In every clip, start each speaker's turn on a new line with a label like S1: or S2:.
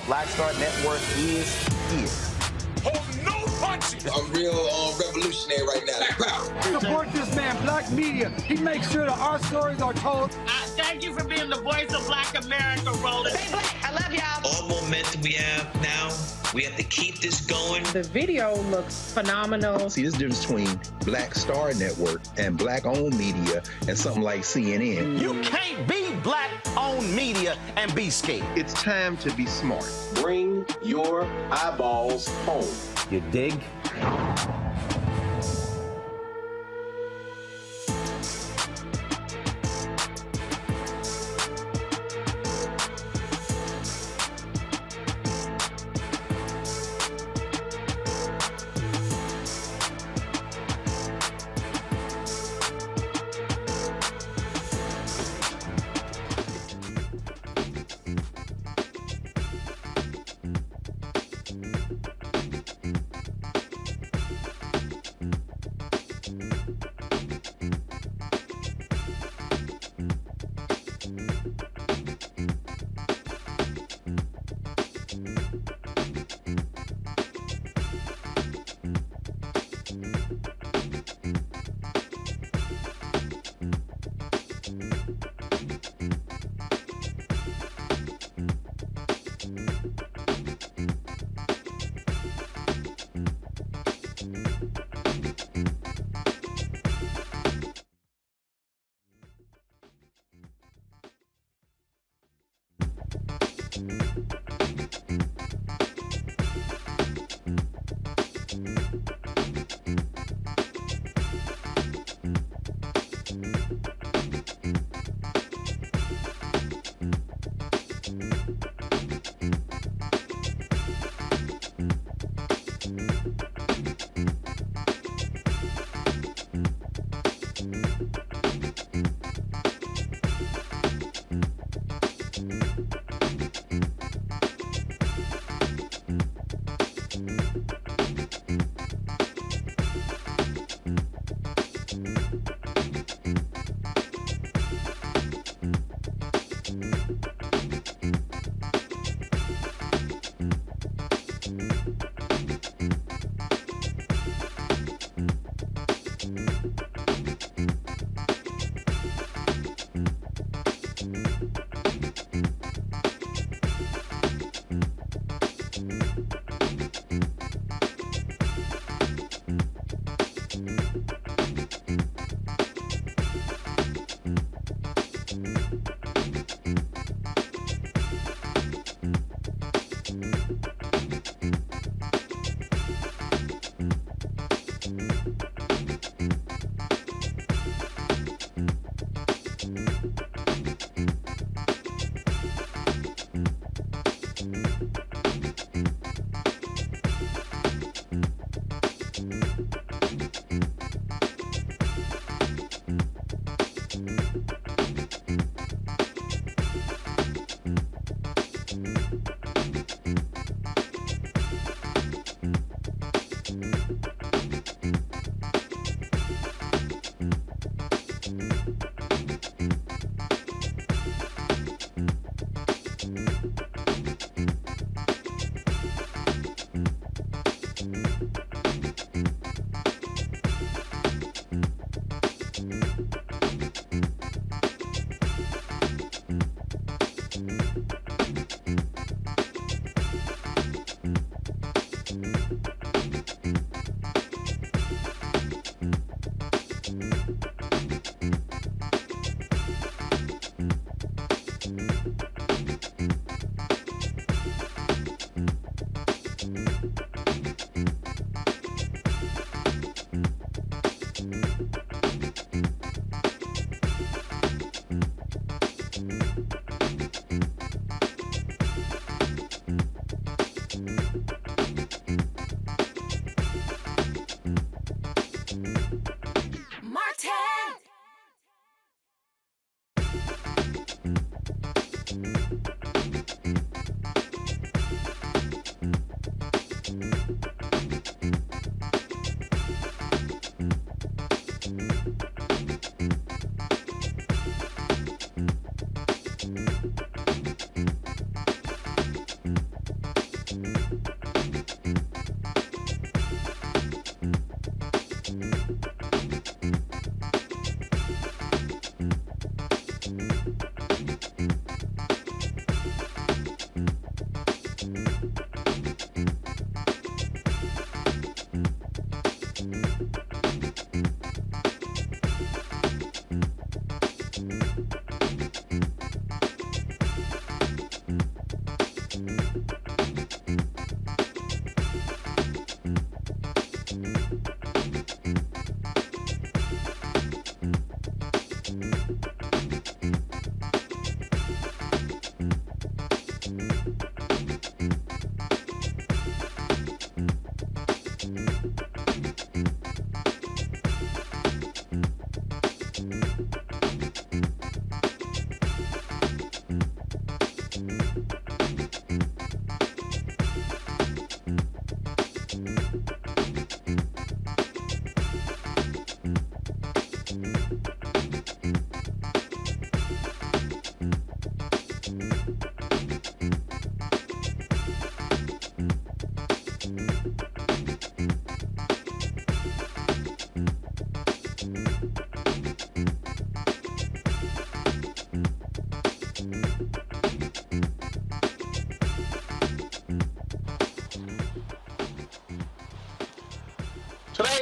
S1: Black Star Network is here.
S2: Hold no punches.
S3: I'm real revolutionary right now.
S4: Support this man, Black Media. He makes sure that our stories are told.
S5: Thank you for being the voice of Black America, Roland.
S6: Stay black. I love y'all.
S7: All momentum we have now, we have to keep this going.
S8: The video looks phenomenal.
S9: See, this difference between Black Star Network and Black-owned media and something like CNN.
S2: You can't be
S1: black-owned media and be scared.
S6: It's time to be smart.
S9: Bring your eyeballs home.
S1: You dig?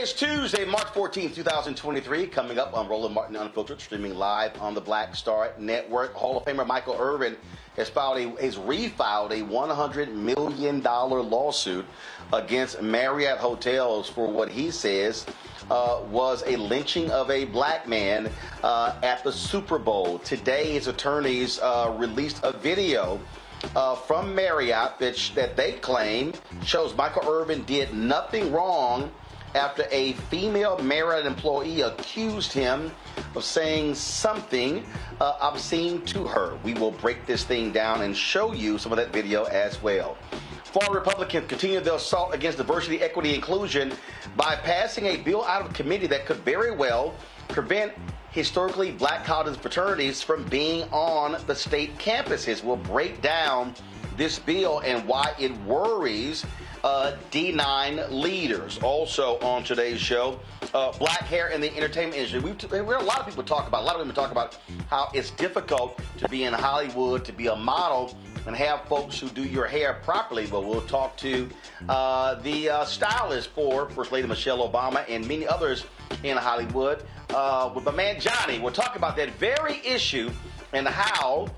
S1: It's Tuesday, March 14th, 2023. Coming up on Roland Martin Unfiltered, streaming live on the Black Star Network. Hall of Famer Michael Irvin has refiled a $100 million lawsuit against Marriott hotels for what he says was a lynching of a black man at the Super Bowl. Today, his attorneys released a video from Marriott that they claim shows Michael Irvin did nothing wrong after a female Marriott employee accused him of saying something obscene to her. We will break this thing down and show you some of that video as well. Florida Republicans continue their assault against diversity, equity, inclusion by passing a bill out of committee that could very well prevent historically black colleges and fraternities from being on the state campuses. We'll break down this bill and why it worries D9 leaders. Also on today's show, black hair in the entertainment industry. A lot of people talk about how it's difficult to be in Hollywood, to be a model, and have folks who do your hair properly. But we'll talk to the stylist for First Lady Michelle Obama and many others in Hollywood with my man Johnny. We'll talk about that very issue and how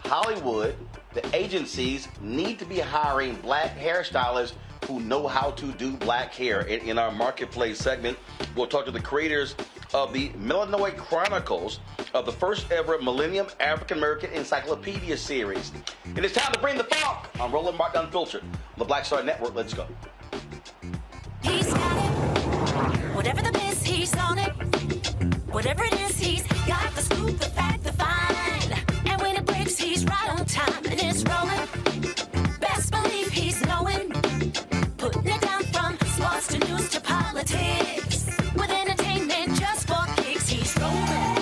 S1: Hollywood, the agencies, need to be hiring black hairstylists who know how to do black hair. In our Marketplace segment, we'll talk to the creators of the Melanoid Chronicles of the first ever Millennium African American Encyclopedia series. It is time to bring the funk on Roland Martin Unfiltered on the Black Star Network. Let's go.
S10: He's got it. Whatever the miss, he's on it. Whatever it is, he's got the scoop, the fact, the find. And when it breaks, he's right on time and it's rolling. Best believe he's knowing. Putting it down from sports to news to politics. With entertainment just for kicks, he's rolling.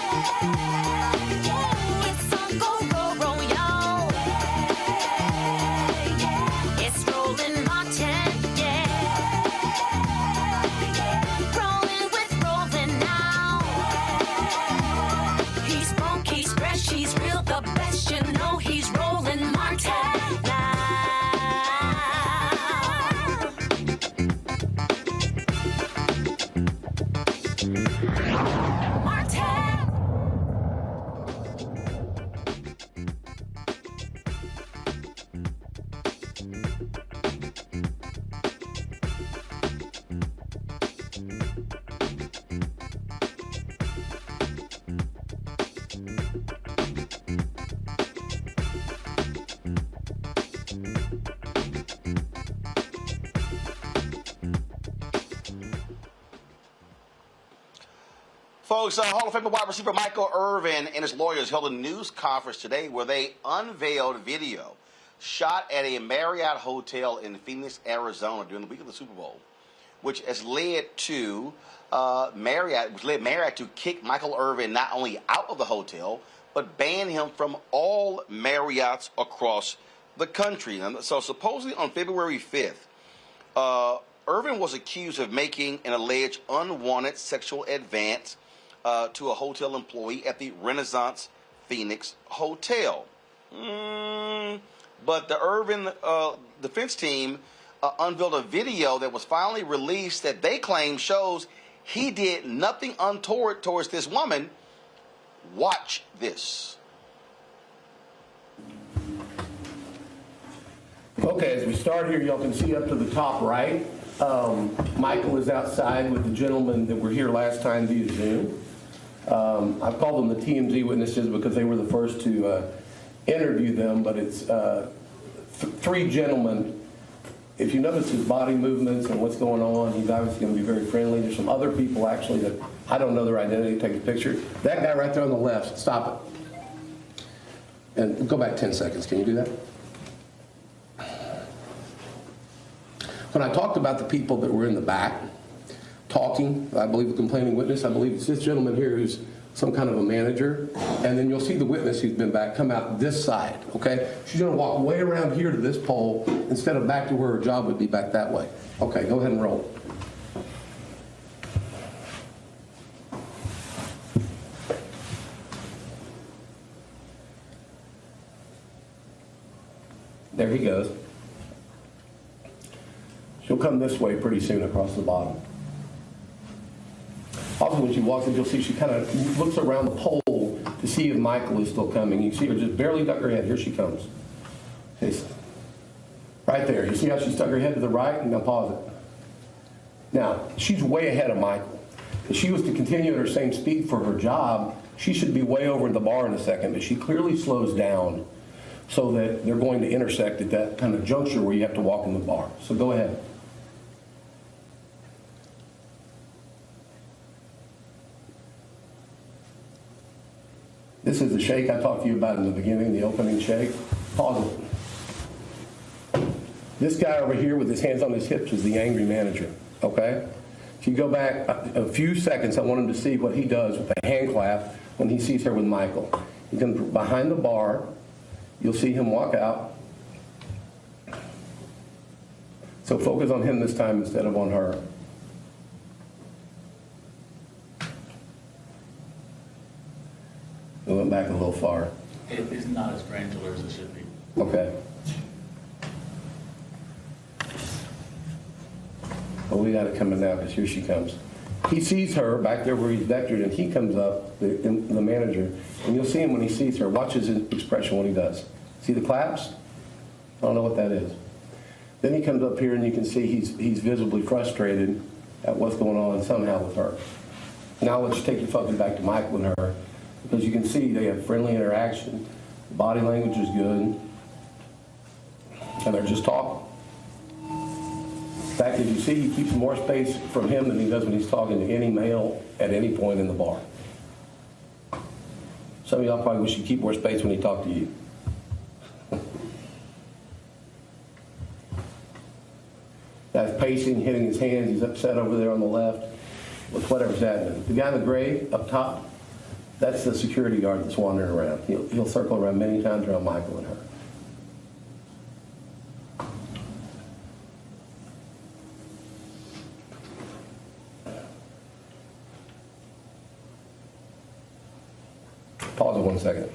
S10: It's on go, roll, y'all. It's Roland Martin, yeah. Rolling with Roland now. He's funk, he's fresh, he's real, the best, you know he's Roland Martin now.
S1: Folks, Hall of Famer wide receiver Michael Irvin and his lawyers held a news conference today where they unveiled video shot at a Marriott hotel in Phoenix, Arizona during the week of the Super Bowl, which has led Marriott to kick Michael Irvin not only out of the hotel, but ban him from all Marriotts across the country. And so supposedly on February 5th, Irvin was accused of making an alleged unwanted sexual advance to a hotel employee at the Renaissance Phoenix Hotel. But the Irvin defense team unveiled a video that was finally released that they claim shows he did nothing untoward towards this woman. Watch this.
S11: Okay, as we start here, y'all can see up to the top right, Michael is outside with the gentleman that were here last time via Zoom. I've called them the TMZ witnesses because they were the first to interview them, but it's three gentlemen. If you notice his body movements and what's going on, he's obviously going to be very friendly. There's some other people actually that I don't know their identity. Take a picture. That guy right there on the left, stop it. And go back 10 seconds. Can you do that? When I talked about the people that were in the back talking, I believe the complaining witness, I believe it's this gentleman here who's some kind of a manager, and then you'll see the witness who's been back come out this side, okay? She's gonna walk way around here to this pole instead of back to where her job would be back that way. Okay, go ahead and roll. There he goes. She'll come this way pretty soon across the bottom. Also, when she walks in, you'll see she kind of looks around the pole to see if Michael is still coming. You see her just barely duck her head. Here she comes. Right there. You see how she stuck her head to the right? And now pause it. Now, she's way ahead of Michael. If she was to continue at her same speed for her job, she should be way over the bar in a second, but she clearly slows down so that they're going to intersect at that kind of juncture where you have to walk in the bar. So go ahead. This is the shake I talked to you about in the beginning, the opening shake. Pause it. This guy over here with his hands on his hips is the angry manager, okay? If you go back a few seconds, I want him to see what he does with the hand clap when he sees her with Michael. He comes behind the bar. You'll see him walk out. So focus on him this time instead of on her. We went back a little far.
S12: It's not as granular as it should be.
S11: Okay. Well, we got it coming now because here she comes. He sees her back there where he's vectored, and he comes up, the manager, and you'll see him when he sees her. Watch his expression when he does. See the claps? I don't know what that is. Then he comes up here, and you can see he's visibly frustrated at what's going on somehow with her. Now let's take your focus back to Michael and her, because you can see they have friendly interaction. The body language is good, and they're just talking. In fact, as you see, he keeps more space from him than he does when he's talking to any male at any point in the bar. Some of y'all probably wish he'd keep more space when he talked to you. That's pacing, hitting his hands. He's upset over there on the left with whatever's happening. The guy in the gray up top, that's the security guard that's wandering around. He'll circle around many times around Michael and her. Pause it 1 second.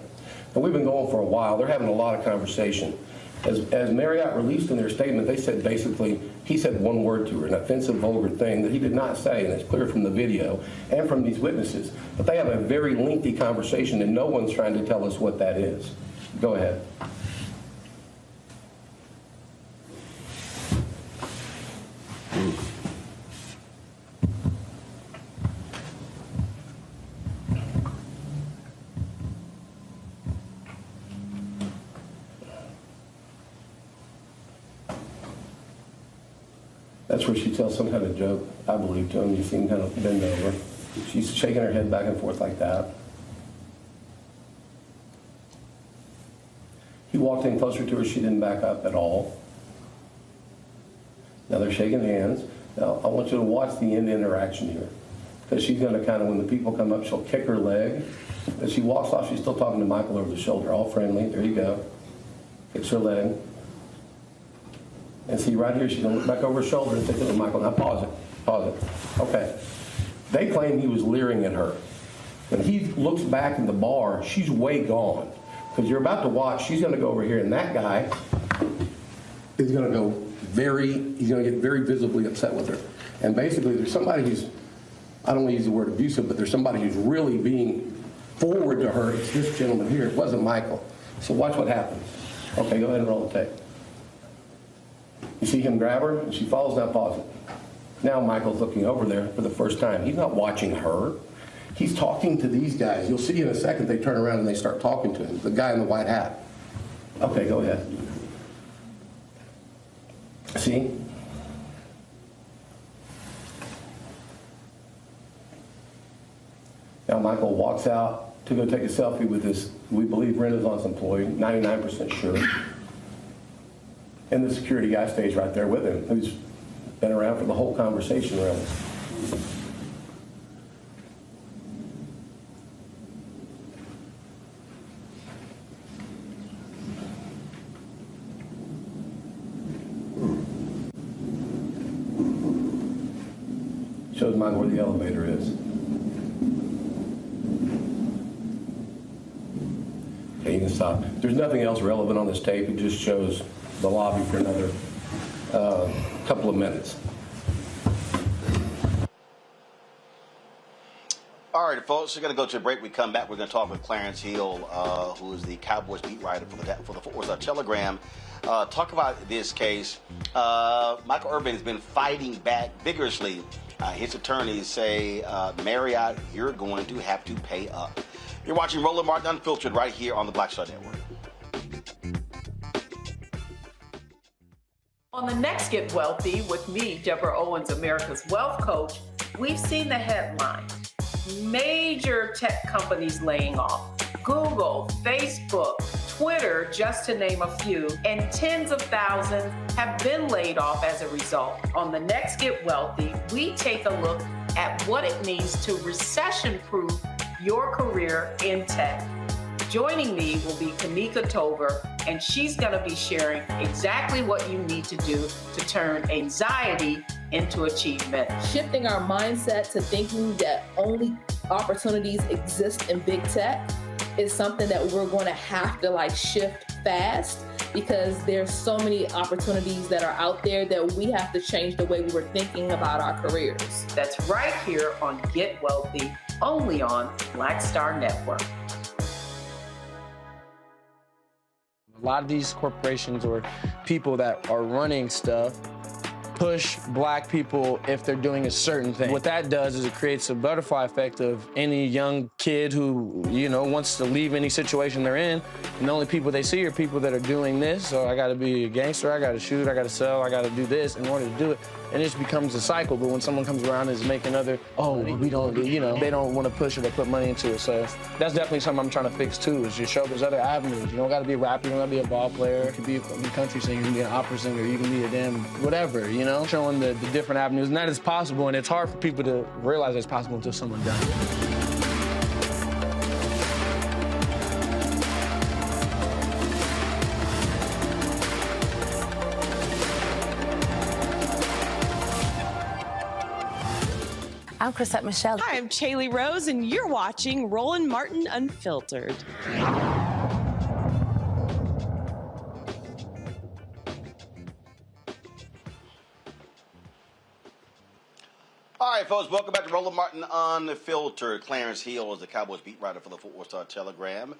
S11: And we've been going for a while. They're having a lot of conversation. As Marriott released in their statement, they said basically, he said one word to her, an offensive, vulgar thing that he did not say, and it's clear from the video and from these witnesses. But they have a very lengthy conversation, and no one's trying to tell us what that is. Go ahead. That's where she tells some kind of joke, I believe, to him. You see him kind of bend over. She's shaking her head back and forth like that. He walked in closer to her. She didn't back up at all. Now they're shaking hands. Now I want you to watch the end interaction here, because she's going to kind of, when the people come up, she'll kick her leg. As she walks off, she's still talking to Michael over the shoulder, all friendly. There you go. Kicks her leg. And see right here, she's going to look back over her shoulder and say to Michael, now pause it, pause it. Okay. They claim he was leering at her. When he looks back in the bar, she's way gone. Because you're about to watch, she's going to go over here, and that guy is going to go he's going to get very visibly upset with her. And basically, there's somebody who's, I don't want to use the word abusive, but there's somebody who's really being forward to her. It's this gentleman here. It wasn't Michael. So watch what happens. Okay, go ahead and roll the tape. You see him grab her, and she falls. Now pause it. Now Michael's looking over there for the first time. He's not watching her. He's talking to these guys. You'll see in a second they turn around and they start talking to him, the guy in the white hat. Okay, go ahead. See? Now Michael walks out to go take a selfie with this, we believe, Renaissance employee, 99% sure. And the security guy stays right there with him, who's been around for the whole conversation around this. Shows Michael where the elevator is. Okay, you can stop. There's nothing else relevant on this tape. It just shows the lobby for another couple of minutes.
S1: All right, folks, we're going to go to a break. We come back. We're going to talk with Clarence Hill, who is the Cowboys beat writer for the Fort Worth Telegram. Talk about this case. Michael Irvin has been fighting back vigorously. His attorneys say, Marriott, you're going to have to pay up. You're watching Roland Martin Unfiltered right here on the Black Star Network.
S13: On the next Get Wealthy with me, Deborah Owens, America's Wealth Coach, we've seen the headline. Major tech companies laying off. Google, Facebook, Twitter, just to name a few, and tens of thousands have been laid off as a result. On the next Get Wealthy, we take a look at what it means to recession-proof your career in tech. Joining me will be Kanika Tover, and she's going to be sharing exactly what you need to do to turn anxiety into achievement.
S8: Shifting our mindset to thinking that only opportunities exist in big tech is something that we're going to have to shift fast, because there's so many opportunities that are out there that we have to change the way we were thinking about our careers.
S13: That's right here on Get Wealthy, only on Black Star Network.
S14: A lot of these corporations or people that are running stuff push black people if they're doing a certain thing. What that does is it creates a butterfly effect of any young kid who, wants to leave any situation they're in, and the only people they see are people that are doing this. So I gotta be a gangster, I gotta shoot, I gotta sell, I gotta do this in order to do it. And it just becomes a cycle. But when someone comes around and is making we don't, they don't want to push it or put money into it. So that's definitely something I'm trying to fix too, is just show there's other avenues. You don't gotta be a rapper, you don't gotta be a ball player. You can be a country singer, you can be an opera singer, you can be a damn whatever, showing the different avenues. And that is possible, and it's hard for people to realize it's possible until someone does it.
S15: I'm Chrisette Michelle.
S16: Hi, I'm Chaley Rose, and you're watching Roland Martin Unfiltered.
S1: All right, folks, welcome back to Roland Martin Unfiltered. Clarence Hill is the Cowboys beat writer for the Fort Worth Telegram.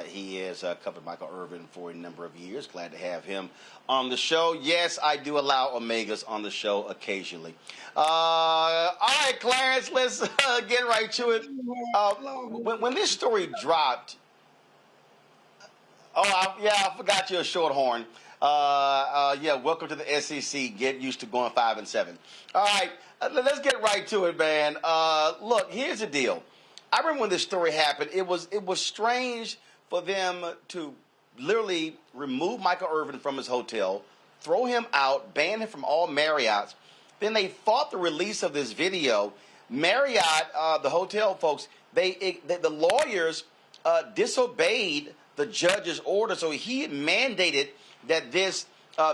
S1: He has covered Michael Irvin for a number of years. Glad to have him on the show. Yes, I do allow Omegas on the show occasionally. All right, Clarence, let's get right to it. When this story dropped, I forgot you're a shorthorn. Welcome to the SEC. Get used to going 5-7. All right. Let's get right to it, man. Look, here's the deal. I remember when this story happened, it was strange for them to literally remove Michael Irvin from his hotel, throw him out, ban him from all Marriotts. Then they fought the release of this video. Marriott, the hotel folks, the lawyers disobeyed the judge's order, so he had mandated that this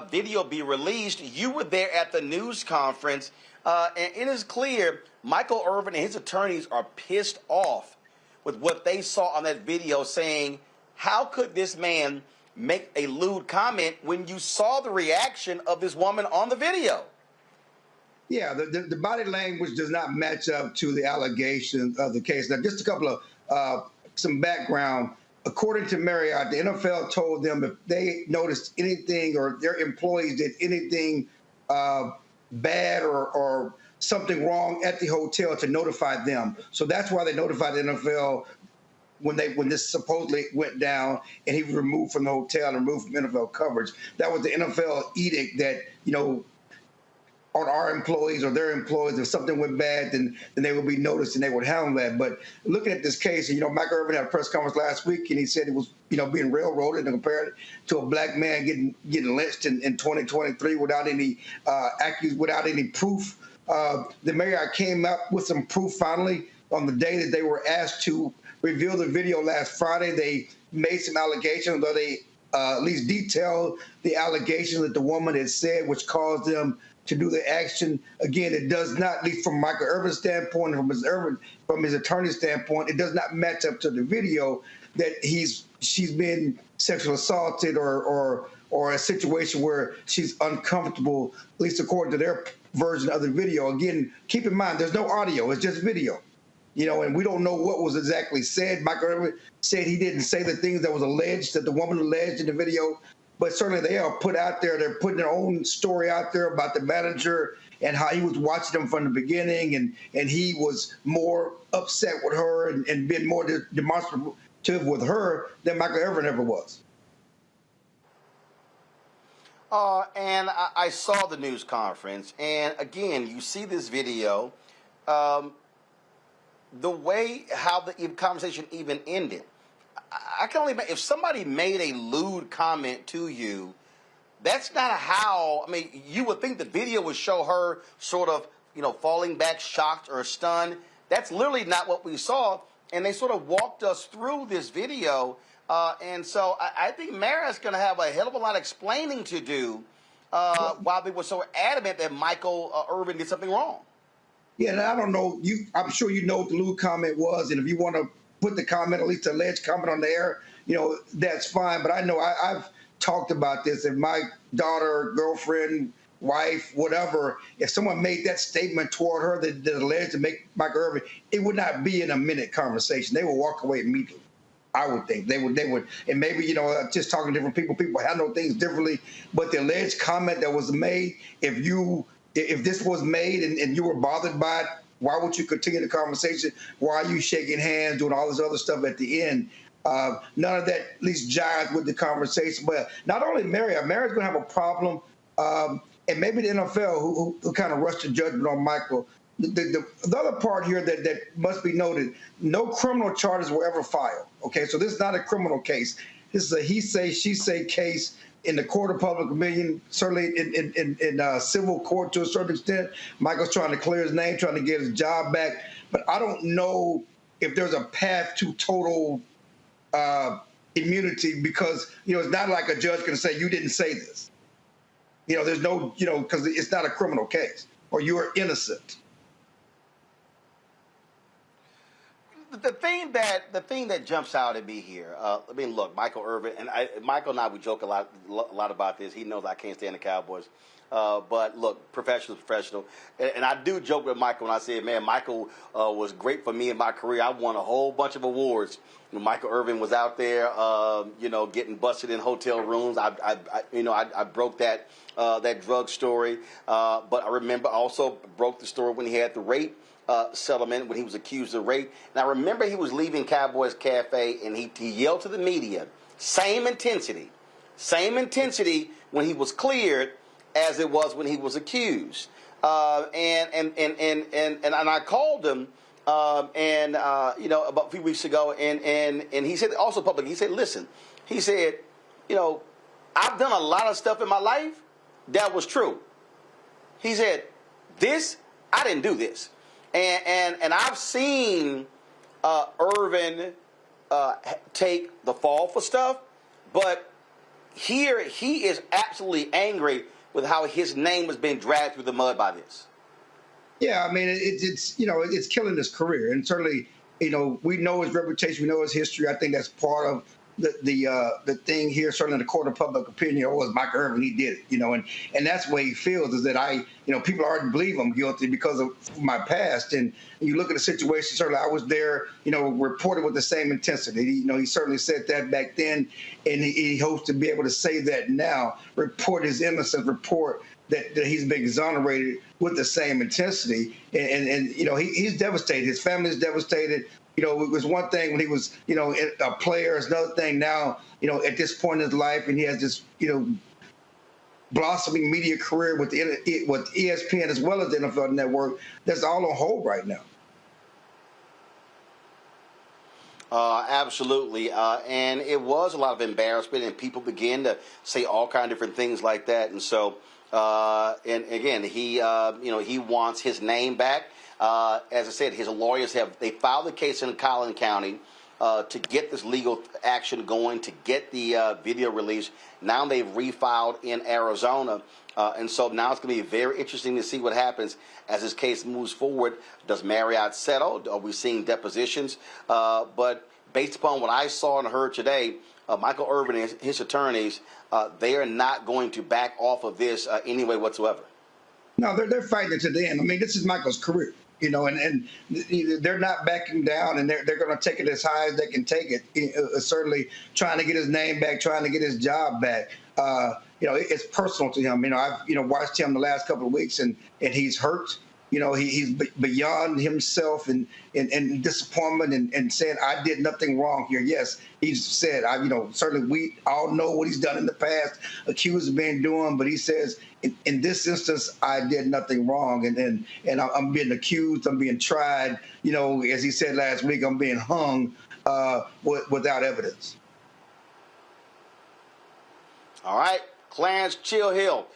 S1: video be released. You were there at the news conference. And it is clear Michael Irvin and his attorneys are pissed off with what they saw on that video, saying, how could this man make a lewd comment when you saw the reaction of this woman on the video?
S17: Yeah, the body language does not match up to the allegations of the case. Now, just a couple of some background. According to Marriott, the NFL told them if they noticed anything or their employees did anything bad or something wrong at the hotel to notify them. So that's why they notified the NFL when this supposedly went down and he was removed from the hotel and removed from NFL coverage. That was the NFL edict that, on our employees or their employees, if something went bad, then they would be noticed and they would handle that. But looking at this case, Michael Irvin had a press conference last week and he said it was, being railroaded and compared to a black man getting lynched in 2023 without any without any proof. The Marriott came up with some proof finally on the day that they were asked to reveal the video last Friday. They made some allegations, though they at least detailed the allegations that the woman had said, which caused them to do the action. Again, it does not, at least from Michael Irvin's standpoint, from his attorney's standpoint, it does not match up to the video that she's been sexually assaulted or a situation where she's uncomfortable, at least according to their version of the video. Again, keep in mind, there's no audio, it's just video. and we don't know what was exactly said. Michael Irvin said he didn't say the things that was alleged, that the woman alleged in the video, but certainly they are put out there. They're putting their own story out there about the manager and how he was watching them from the beginning, and he was more upset with her and been more demonstrative with her than Michael Irvin ever was.
S1: And I saw the news conference, and again, you see this video. The way how the conversation even ended, I can only imagine if somebody made a lewd comment to you, that's not how, I mean, you would think the video would show her sort of, falling back shocked or stunned. That's literally not what we saw, and they sort of walked us through this video, and so I think Marriott's going to have a hell of a lot of explaining to do while they were so adamant that Michael Irvin did something wrong.
S17: Yeah, and I don't know. I'm sure you know what the lewd comment was, and if you want to put the comment, at least the alleged comment, on the air, that's fine. But I know I've talked about this. If my daughter, girlfriend, wife, whatever, if someone made that statement toward her that alleged to make Michael Irvin, it would not be in a minute conversation. They would walk away immediately. I would think they would, and maybe just talking to different people handle things differently. But the alleged comment that was made, if this was made and you were bothered by it, why would you continue the conversation? Why are you shaking hands, doing all this other stuff at the end? None of that at least jives with the conversation. But not only Marriott's going to have a problem, and maybe the NFL, who kind of rushed to judgment on Michael. The other part here that must be noted, no criminal charges were ever filed. Okay, so this is not a criminal case. This is a he say, she say case in the court of public opinion, certainly in civil court to a certain extent. Michael's trying to clear his name, trying to get his job back. But I don't know if there's a path to total immunity, because, it's not like a judge can say, you didn't say this. There's no, because it's not a criminal case, or you are innocent.
S1: The thing that jumps out at me here, look, Michael Irvin, and Michael and I, we joke a lot about this. He knows I can't stand the Cowboys. But look, professional. And I do joke with Michael when I say, man, Michael was great for me in my career. I won a whole bunch of awards. Michael Irvin was out there, getting busted in hotel rooms. I broke that drug story. But I remember also broke the story when he had the rape settlement, when he was accused of rape. And I remember he was leaving Cowboys Cafe, and he yelled to the media, same intensity when he was cleared as it was when he was accused. And I called him, about a few weeks ago, and he said, also publicly, he said, listen, he said, I've done a lot of stuff in my life that was true. He said, I didn't do this. And I've seen Irvin take the fall for stuff, but here he is absolutely angry with how his name has been dragged through the mud by this.
S17: Yeah, I mean, it's killing his career, and certainly, we know his reputation, we know his history. I think that's part of the thing here, certainly in the court of public opinion. It was Michael Irvin, he did it, and that's what he feels, is that people already believe I'm guilty because of my past. And you look at the situation, certainly I was there, reported with the same intensity. He certainly said that back then, and he hopes to be able to say that now, report his innocence, report that he's been exonerated with the same intensity. And he's devastated. His family is devastated. It was one thing when he was, a player. It's another thing now, at this point in his life, and he has this, blossoming media career with ESPN as well as the NFL Network. That's all on hold right now.
S1: Absolutely. And it was a lot of embarrassment, and people began to say all kinds of different things like that. And so, and again, he wants his name back. As I said, his lawyers they filed the case in Collin County to get this legal action going, to get the video released. Now they've refiled in Arizona. And so now it's going to be very interesting to see what happens as this case moves forward. Does Marriott settle? Are we seeing depositions? But based upon what I saw and heard today, Michael Irvin and his attorneys, they are not going to back off of this any way whatsoever.
S17: No, they're fighting it to the end. I mean, this is Michael's career. you know, and they're not backing down, and they're going to take it as high as they can take it. Certainly trying to get his name back, trying to get his job back. You know, it's personal to him. You know, I've watched him the last couple of weeks, and he's hurt. You know, he's beyond himself and disappointment and saying, I did nothing wrong here. Yes, he's said, certainly we all know what he's done in the past, accused of being doing, but he says, in this instance, I did nothing wrong. And I'm being accused, I'm being tried. You know, as he said last week, I'm being hung without evidence.
S1: All right, Clarence Chill Hill,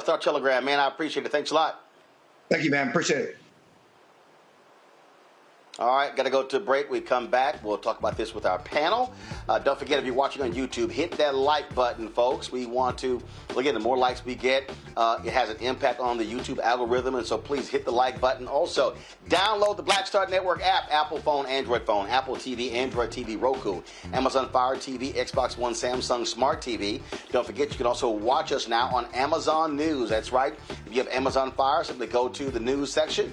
S1: Star Telegram, man, I appreciate it. Thanks a lot.
S17: Thank you, man. Appreciate it.
S1: All right, got to go to a break. We come back. We'll talk about this with our panel. Don't forget, if you're watching on YouTube, hit that like button, folks. We want to, again, the more likes we get, it has an impact on the YouTube algorithm, and so please hit the like button. Also, download the Black Star Network app, Apple phone, Android phone, Apple TV, Android TV, Roku, Amazon Fire TV, Xbox One, Samsung Smart TV. Don't forget, you can also watch us now on Amazon News. That's right. If you have Amazon Fire, simply go to the news section,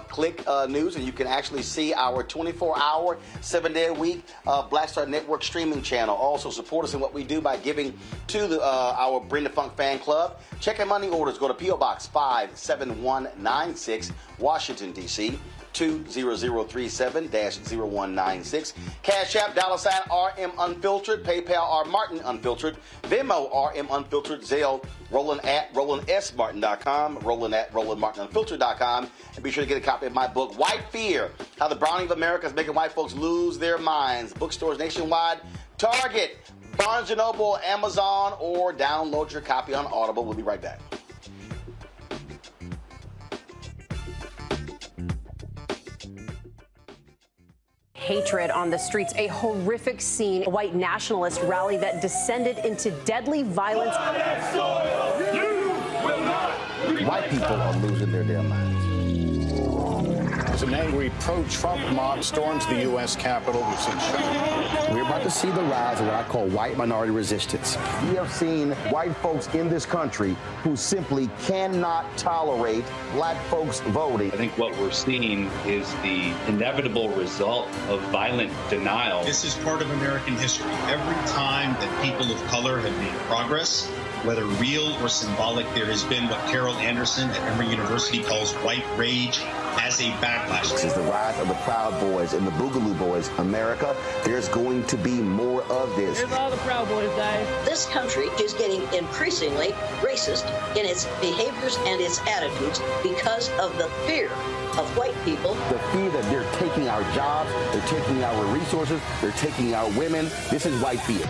S1: click news, and you can actually see our 24-hour, 7-day-a-week Black Star Network streaming channel. Also, support us in what we do by giving to our Bring the Funk fan club. Check our money orders. Go to P.O. Box 57196, Washington, D.C., 20037-0196. Cash App, $RM Unfiltered. PayPal, R Martin Unfiltered. Venmo, RM Unfiltered. Zelle, Roland at RolandSMartin.com. Roland at RolandMartinUnfiltered.com. And be sure to get a copy of my book, White Fear, How the Browning of America is Making White Folks Lose Their Minds. Bookstores nationwide, Target, Barnes & Noble, Amazon, or download your copy on Audible. We'll be right back.
S18: Hatred on the streets, a horrific scene, a white nationalist rally that descended into deadly violence.
S19: White people are losing their damn minds.
S20: As an angry pro-Trump mob storms the U.S. Capitol, we've seen shooting.
S19: We're about to see the rise of what I call white minority resistance. We have seen white folks in this country who simply cannot tolerate black folks voting.
S21: I think what we're seeing is the inevitable result of violent denial.
S22: This is part of American history. Every time that people of color have made progress, whether real or symbolic, there has been what Carol Anderson at Emory University calls white rage as a backlash.
S19: This is the rise of the Proud Boys and the Boogaloo Boys. America, there's going to be more of this.
S23: Here's all the Proud Boys, guys.
S24: This country is getting increasingly racist in its behaviors and its attitudes because of the fear of white people.
S19: The fear that they're taking our jobs, they're taking our resources, they're taking our women. This is white fear.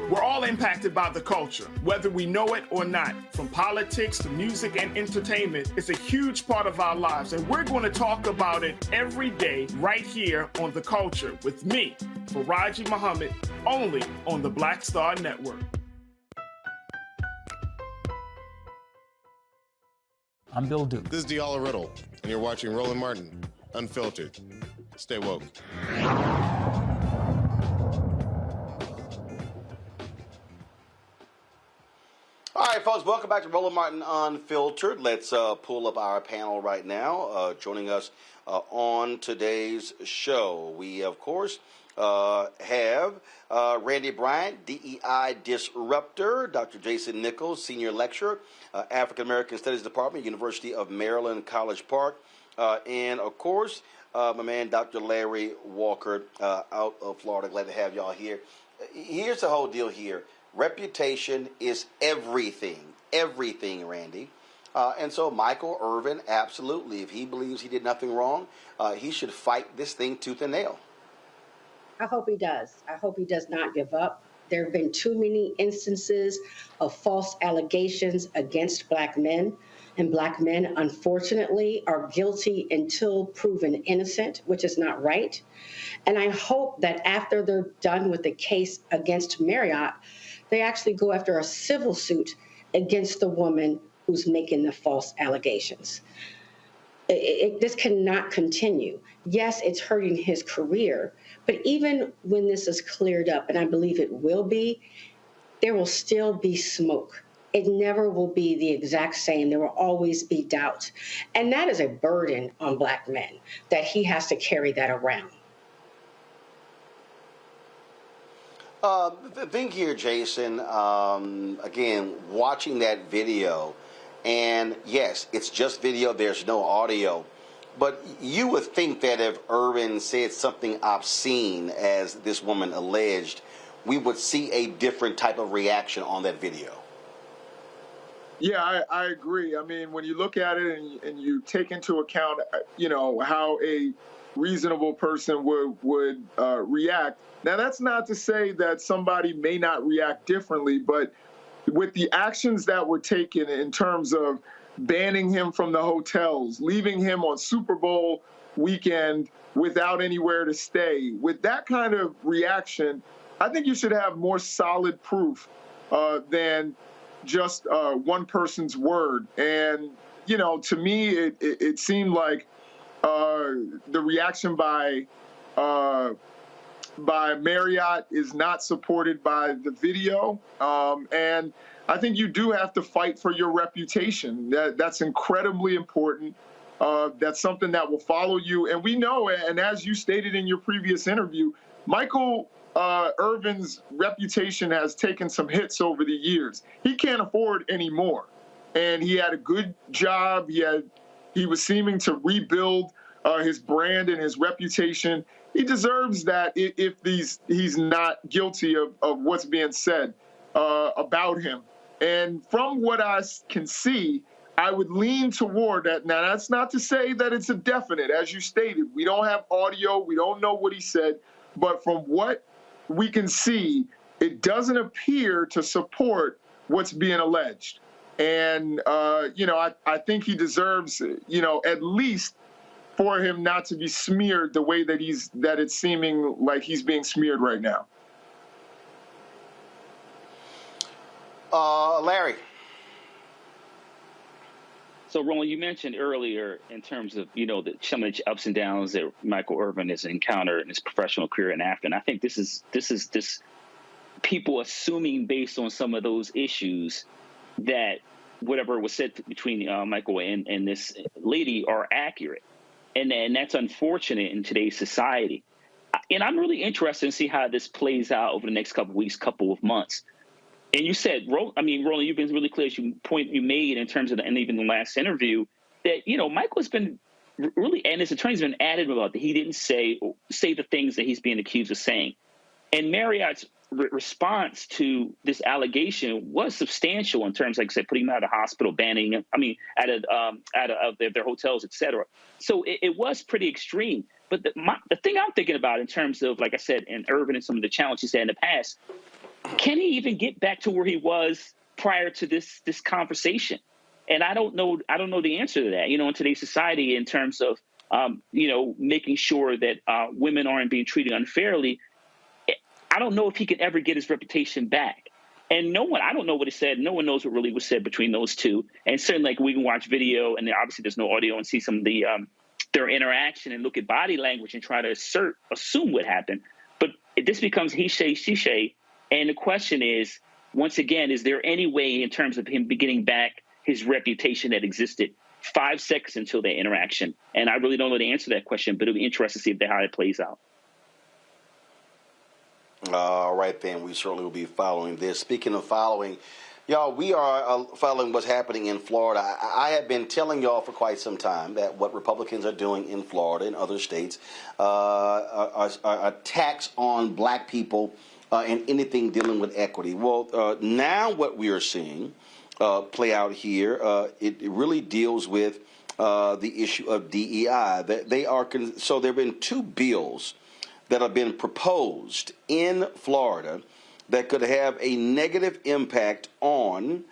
S2: We're all impacted by the culture, whether we know it or not. From politics to music and entertainment, it's a huge part of our lives, and we're going to talk about it every day right here on The Culture with me, Faraji Muhammad, only on the Black Star Network.
S12: I'm Bill Duke.
S25: This is Diala Riddle, and you're watching Roland Martin, Unfiltered. Stay woke.
S1: All right, folks, welcome back to Roland Martin Unfiltered. Let's pull up our panel right now. Joining us on today's show, we, of course, have Randy Bryant, DEI Disruptor, Dr. Jason Nichols, Senior Lecturer, African American Studies Department, University of Maryland, College Park, and, of course, my man, Dr. Larry Walker, out of Florida. Glad to have y'all here. Here's the whole deal here. Reputation is everything, Randy. And so Michael Irvin, absolutely, if he believes he did nothing wrong, he should fight this thing tooth and nail.
S26: I hope he does. I hope he does not give up. There have been too many instances of false allegations against Black men. And Black men, unfortunately, are guilty until proven innocent, which is not right. And I hope that after they're done with the case against Marriott, they actually go after a civil suit against the woman who's making the false allegations. This cannot continue. Yes, it's hurting his career, but even when this is cleared up, and I believe it will be, there will still be smoke. It never will be the exact same. There will always be doubt. And that is a burden on Black men, that he has to carry that around.
S1: Think here, Jason, again, watching that video, and yes, it's just video, there's no audio, but you would think that if Irvin said something obscene, as this woman alleged, we would see a different type of reaction on that video.
S2: Yeah, I agree. I mean, when you look at it and you take into account, how a reasonable person would react. Now, that's not to say that somebody may not react differently, but with the actions that were taken in terms of banning him from the hotels, leaving him on Super Bowl weekend without anywhere to stay, with that kind of reaction, I think you should have more solid proof than just one person's word. And, to me, it seemed like the reaction by Marriott is not supported by the video. And I think you do have to fight for your reputation. That's incredibly important. That's something that will follow you. And we know, and as you stated in your previous interview, Michael Irvin's reputation has taken some hits over the years. He can't afford any more. And he had a good job. He was seeming to rebuild his brand and his reputation. He deserves that if he's not guilty of what's being said about him. And from what I can see, I would lean toward that. Now, that's not to say that it's a definite. As you stated, we don't have audio. We don't know what he said. But from what we can see, it doesn't appear to support what's being alleged. And, I think he deserves, at least for him not to be smeared the way that it's seeming like he's being smeared right now.
S1: Larry.
S3: So, Roland, you mentioned earlier in terms of, some of the ups and downs that Michael Irvin has encountered in his professional career and after. And I think this is people assuming based on some of those issues that whatever was said between Michael and this lady are accurate. And that's unfortunate in today's society. And I'm really interested to see how this plays out over the next couple of weeks, couple of months. And you said, Roland, you've been really clear as you made in terms of and even the last interview that, Michael's been really, and his attorney's been adamant about that. He didn't say the things that he's being accused of saying. And Marriott's response to this allegation was substantial in terms, like I said, putting him out of the hospital, banning him, out of their hotels, et cetera. So it was pretty extreme. But the thing I'm thinking about in terms of, like I said, and Irvin and some of the challenges he's had in the past, can he even get back to where he was prior to this conversation? And I don't know the answer to that, in today's society in terms of, making sure that women aren't being treated unfairly. I don't know if he can ever get his reputation back. And I don't know what he said. No one knows what really was said between those two. And certainly, we can watch video, and obviously there's no audio, and see some of their interaction and look at body language and try to assume what happened. But this becomes he say, she say. And the question is, once again, is there any way in terms of him getting back his reputation that existed 5 seconds until their interaction? And I really don't know the answer to that question, but it'll be interesting to see how it plays out.
S1: All right, then. We certainly will be following this. Speaking of following, y'all, we are following what's happening in Florida. I have been telling y'all for quite some time that what Republicans are doing in Florida and other states are attacks on black people and anything dealing with equity. Well, now what we are seeing play out here, it really deals with the issue of DEI. So there have been two bills that have been proposed in Florida that could have a negative impact on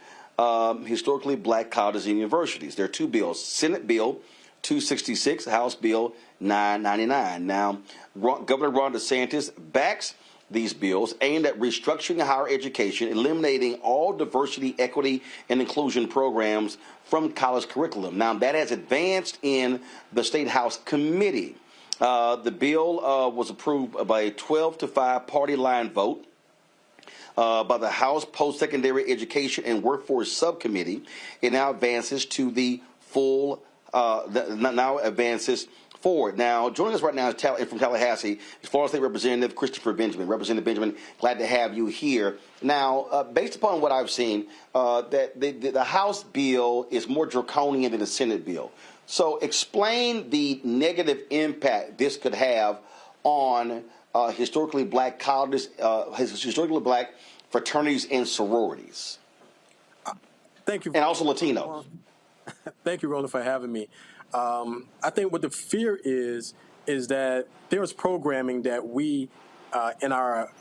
S1: historically black colleges and universities. There are two bills: Senate Bill 266, House Bill 999. Now, Governor Ron Desantis backs these bills aimed at restructuring higher education, eliminating all diversity, equity, and inclusion programs from college curriculum. Now, that has advanced in the State House committee. The bill was approved by a 12-5 party line vote by the House Post-Secondary Education and Workforce Subcommittee. It now advances to the full, forward. Now, joining us right now is from Tallahassee, Florida State Representative Christopher Benjamin. Representative Benjamin, glad to have you here. Now, based upon what I've seen, that the House bill is more draconian than the Senate bill. So explain the negative impact this could have on historically black colleges, historically black fraternities and sororities.
S4: Thank you.
S1: And also Latinos.
S4: Thank you, Roland, for having me. I think what the fear is that there is programming that we in our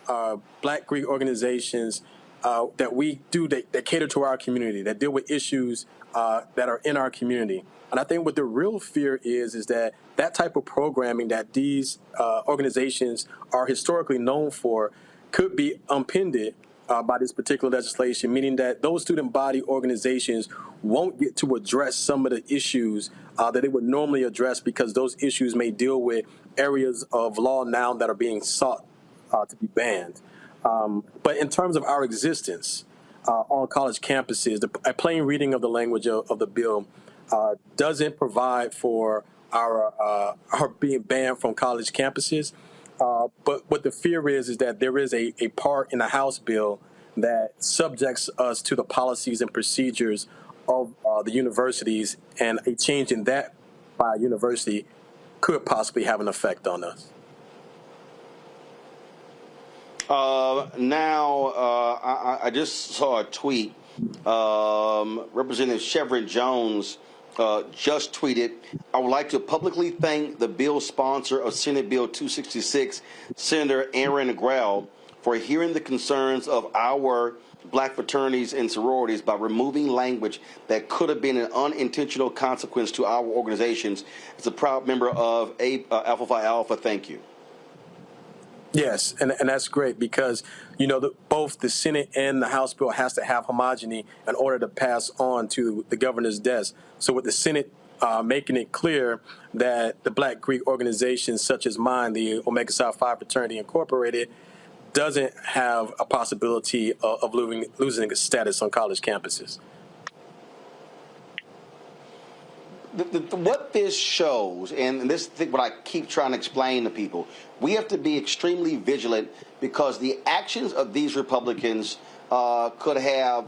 S4: Black Greek organizations that we do that cater to our community, that deal with issues that are in our community. And I think what the real fear is that type of programming that these organizations are historically known for could be impeded by this particular legislation, meaning that those student body organizations won't get to address some of the issues that they would normally address because those issues may deal with areas of law now that are being sought to be banned. But in terms of our existence on college campuses, a plain reading of the language of the bill doesn't provide for our being banned from college campuses. But what the fear is that there is a part in the House bill that subjects us to the policies and procedures of the universities, and a change in that by a university could possibly have an effect on us.
S1: I just saw a tweet. Representative Chevron Jones just tweeted, "I would like to publicly thank the bill sponsor of Senate Bill 266, Senator Aaron Grell, for hearing the concerns of our black fraternities and sororities by removing language that could have been an unintentional consequence to our organizations. As a proud member of Alpha Phi Alpha, thank you."
S4: Yes, and that's great because, both the Senate and the House bill has to have homogeny in order to pass on to the governor's desk. So with the Senate making it clear that the Black Greek organizations such as mine, the Omega Psi Phi Fraternity Incorporated, doesn't have a possibility of losing its status on college campuses.
S1: What this shows, and this is what I keep trying to explain to people, we have to be extremely vigilant because the actions of these Republicans could have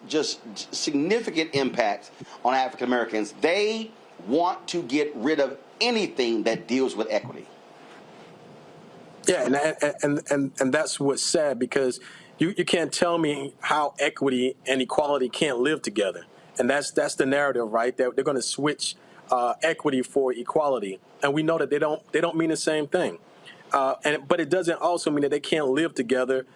S1: just significant impact on African Americans. They want to get rid of anything that deals with equity.
S4: Yeah, and that's what's sad because you can't tell me how equity and equality can't live together. And that's the narrative, right? They're going to switch equity for equality, and we know that they don't mean the same thing. But it doesn't also mean that they can't live together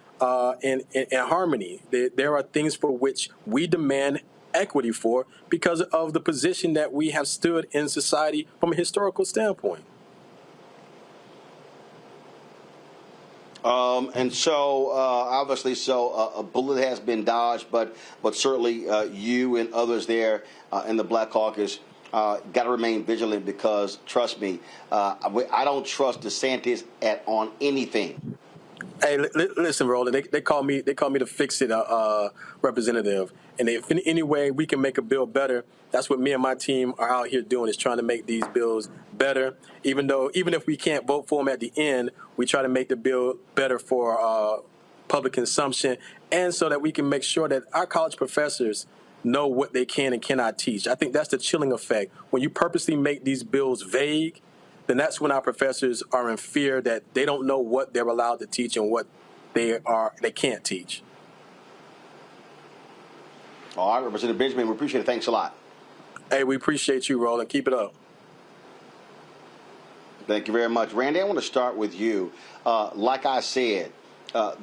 S4: in harmony. There are things for which we demand equity for because of the position that we have stood in society from a historical standpoint.
S1: And so, obviously, a bullet has been dodged, but certainly you and others there in the Black Caucus got to remain vigilant because, trust me, I don't trust DeSantis on anything.
S4: Hey, listen, Roland. They call me the fix-it representative, and if in any way we can make a bill better, that's what me and my team are out here doing, is trying to make these bills better. Even if we can't vote for them at the end, we try to make the bill better for public consumption, and so that we can make sure that our college professors know what they can and cannot teach. I think that's the chilling effect. When you purposely make these bills vague, then that's when our professors are in fear that they don't know what they're allowed to teach and what they can't teach.
S1: All right, Representative Benjamin, we appreciate it. Thanks a lot.
S4: Hey, we appreciate you, Roland. Keep it up.
S1: Thank you very much. Randy, I want to start with you. Like I said,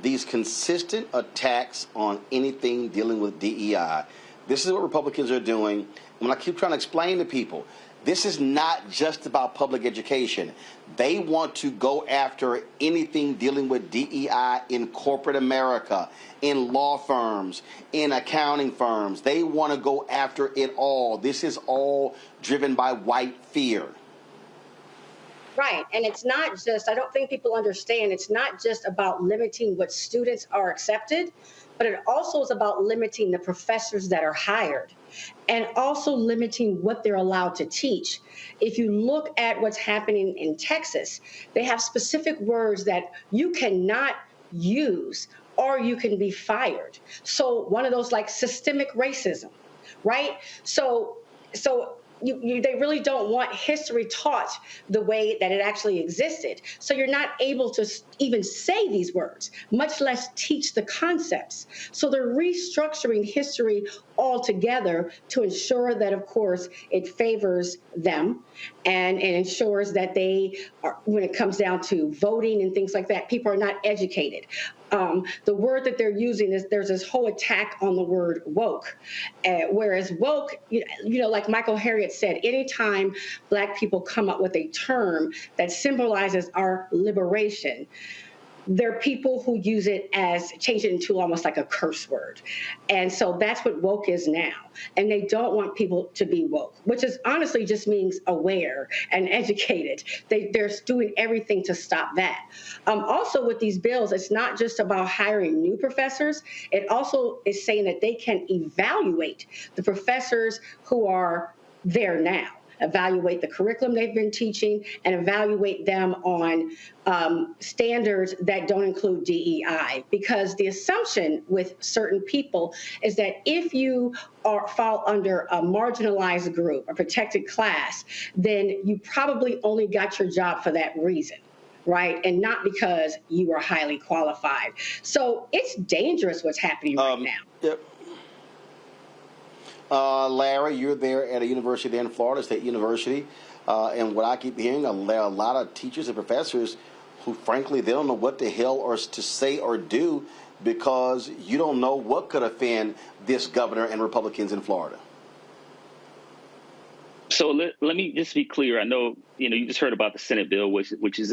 S1: these consistent attacks on anything dealing with DEI, this is what Republicans are doing. When I keep trying to explain to people, This is not just about public education. They want to go after anything dealing with DEI in corporate America, in law firms, in accounting firms. They want to go after it all. This is all driven by white fear.
S26: Right. And it's not just, I don't think people understand, it's not just about limiting what students are accepted, but it also is about limiting the professors that are hired and also limiting what they're allowed to teach. If you look at what's happening in Texas, they have specific words that you cannot use or you can be fired. So one of those like systemic racism, right? So they really don't want history taught the way that it actually existed. So you're not able to even say these words, much less teach the concepts. So they're restructuring history altogether to ensure that, of course, it favors them and ensures that they are, when it comes down to voting and things like that, people are not educated. The word that they're using is there's this whole attack on the word woke, whereas woke, like Michael Harriott said, anytime Black people come up with a term that symbolizes our liberation, there are people who use it as, change it into almost like a curse word. And so that's what woke is now. And they don't want people to be woke, which is honestly just means aware and educated. They're doing everything to stop that. Also with these bills, it's not just about hiring new professors. It also is saying that they can evaluate the professors who are there now, evaluate the curriculum they've been teaching, and evaluate them on standards that don't include DEI. Because the assumption with certain people is that if you fall under a marginalized group, a protected class, then you probably only got your job for that reason, right? And not because you are highly qualified. So it's dangerous what's happening right now.
S1: Yep. Larry, you're there at a university there in Florida, State University, and what I keep hearing, there are a lot of teachers and professors who, frankly, they don't know what the hell or to say or do because you don't know what could offend this governor and Republicans in Florida.
S3: So let me just be clear. I know you just heard about the Senate bill, which is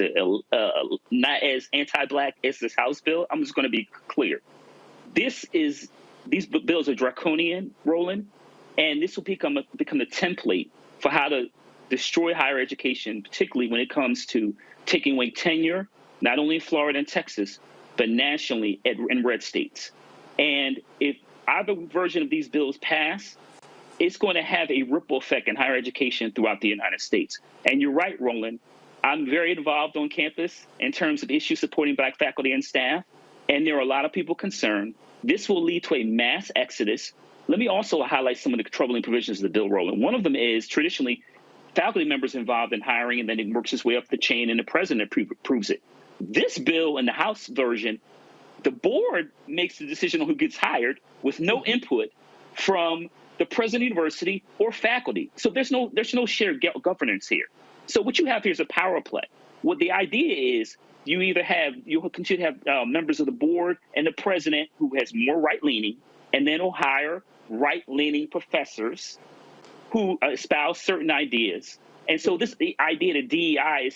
S3: not as anti-Black as this House bill. I'm just going to be clear. These bills are draconian, Roland. And this will become the template for how to destroy higher education, particularly when it comes to taking away tenure, not only in Florida and Texas, but nationally in red states. And if either version of these bills pass, it's going to have a ripple effect in higher education throughout the United States. And you're right, Roland. I'm very involved on campus in terms of issues supporting Black faculty and staff. And there are a lot of people concerned. This will lead to a mass exodus. Let me also highlight some of the troubling provisions of the bill, Roland. One of them is traditionally faculty members involved in hiring, and then it works its way up the chain, and the president approves it. This bill in the House version, the board makes the decision on who gets hired with no input from the president of the university or faculty. So there's no shared governance here. So what you have here is a power play. What the idea is, you'll continue to have members of the board and the president who has more right-leaning, and then will hire right-leaning professors who espouse certain ideas. And so the idea that DEI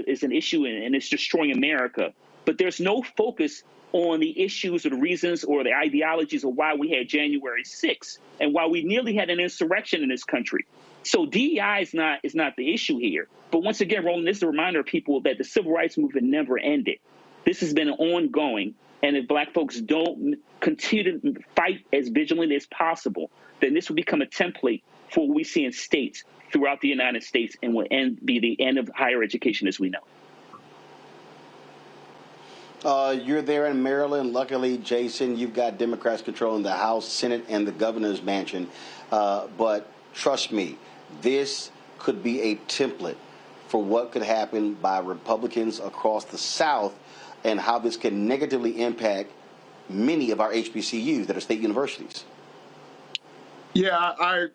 S3: is an issue and it's destroying America, but there's no focus on the issues or the reasons or the ideologies of why we had January 6th and why we nearly had an insurrection in this country. So DEI is not the issue here. But once again, Roland, this is a reminder of people that the civil rights movement never ended. This has been ongoing. And if Black folks don't continue to fight as vigilantly as possible, then this will become a template for what we see in states throughout the United States and will be the end of higher education as we know.
S1: You're there in Maryland. Luckily, Jason, you've got Democrats controlling the House, Senate, and the governor's mansion. But trust me, this could be a template for what could happen by Republicans across the South and how this can negatively impact many of our HBCUs that are state universities.
S2: Yeah,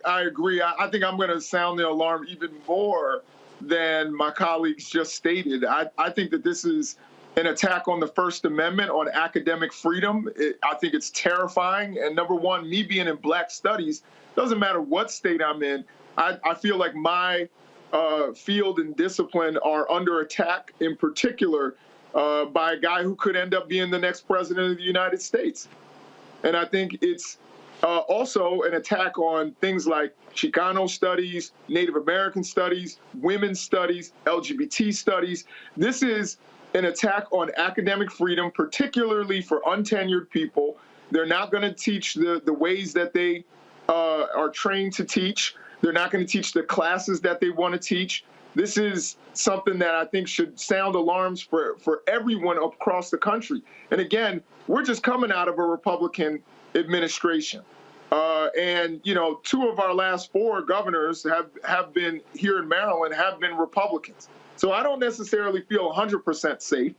S2: I agree. I think I'm going to sound the alarm even more than my colleagues just stated. I think that this is an attack on the First Amendment, on academic freedom. I think it's terrifying. And number one, me being in Black studies, doesn't matter what state I'm in, I feel like my field and discipline are under attack, in particular by a guy who could end up being the next president of the United States. And I think it's also an attack on things like Chicano studies, Native American studies, women's studies, LGBT studies. This is an attack on academic freedom, particularly for untenured people. They're not going to teach the ways that they are trained to teach. They're not going to teach the classes that they want to teach. This is something that I think should sound alarms for everyone across the country. And again, we're just coming out of a Republican administration. And, you know, 2 of our last 4 governors have been here in Maryland, have been Republicans. So I don't necessarily feel 100% safe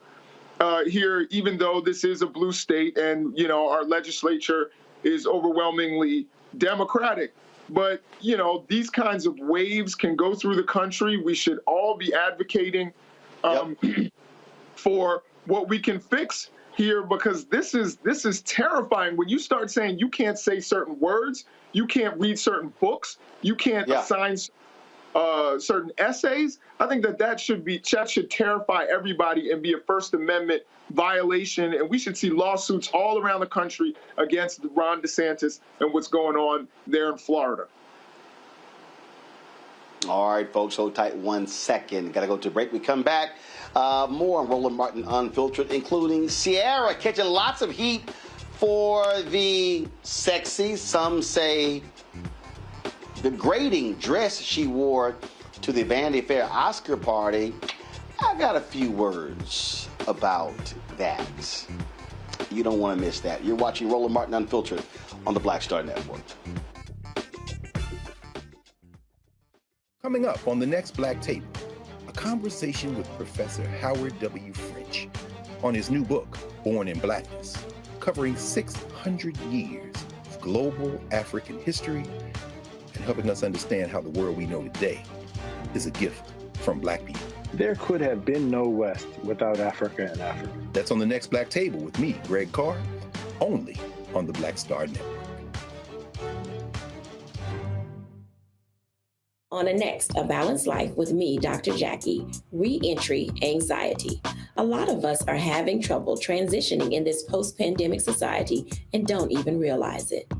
S2: here, even though this is a blue state and, you know, our legislature is overwhelmingly Democratic. But, you know, these kinds of waves can go through the country. We should all be advocating for what we can fix here, because this is terrifying. When you start saying you can't say certain words, you can't read certain books, you can't assign certain essays, I think that should terrify everybody and be a First Amendment violation. And we should see lawsuits all around the country against Ron Desantis and what's going on there in Florida.
S1: All right, folks, hold tight 1 second. Got to go to a break. We come back. More on Roland Martin Unfiltered, including Sierra catching lots of heat for the sexy, some say degrading dress she wore to the Vanity Fair Oscar party. I got a few words about that. You don't want to miss that. You're watching Roland Martin Unfiltered on the Black Star Network.
S5: Coming up on the next Black Table, a conversation with Professor Howard W. French on his new book, Born in Blackness, covering 600 years of global African history and helping us understand how the world we know today is a gift from Black people.
S6: There could have been no West without Africa and Africa.
S5: That's on the next Black Table with me, Greg Carr, only on the Black Star Network.
S7: On the next A Balanced Life with me, Dr. Jackie, re-entry anxiety. A lot of us are having trouble transitioning in this post-pandemic society and don't even realize it.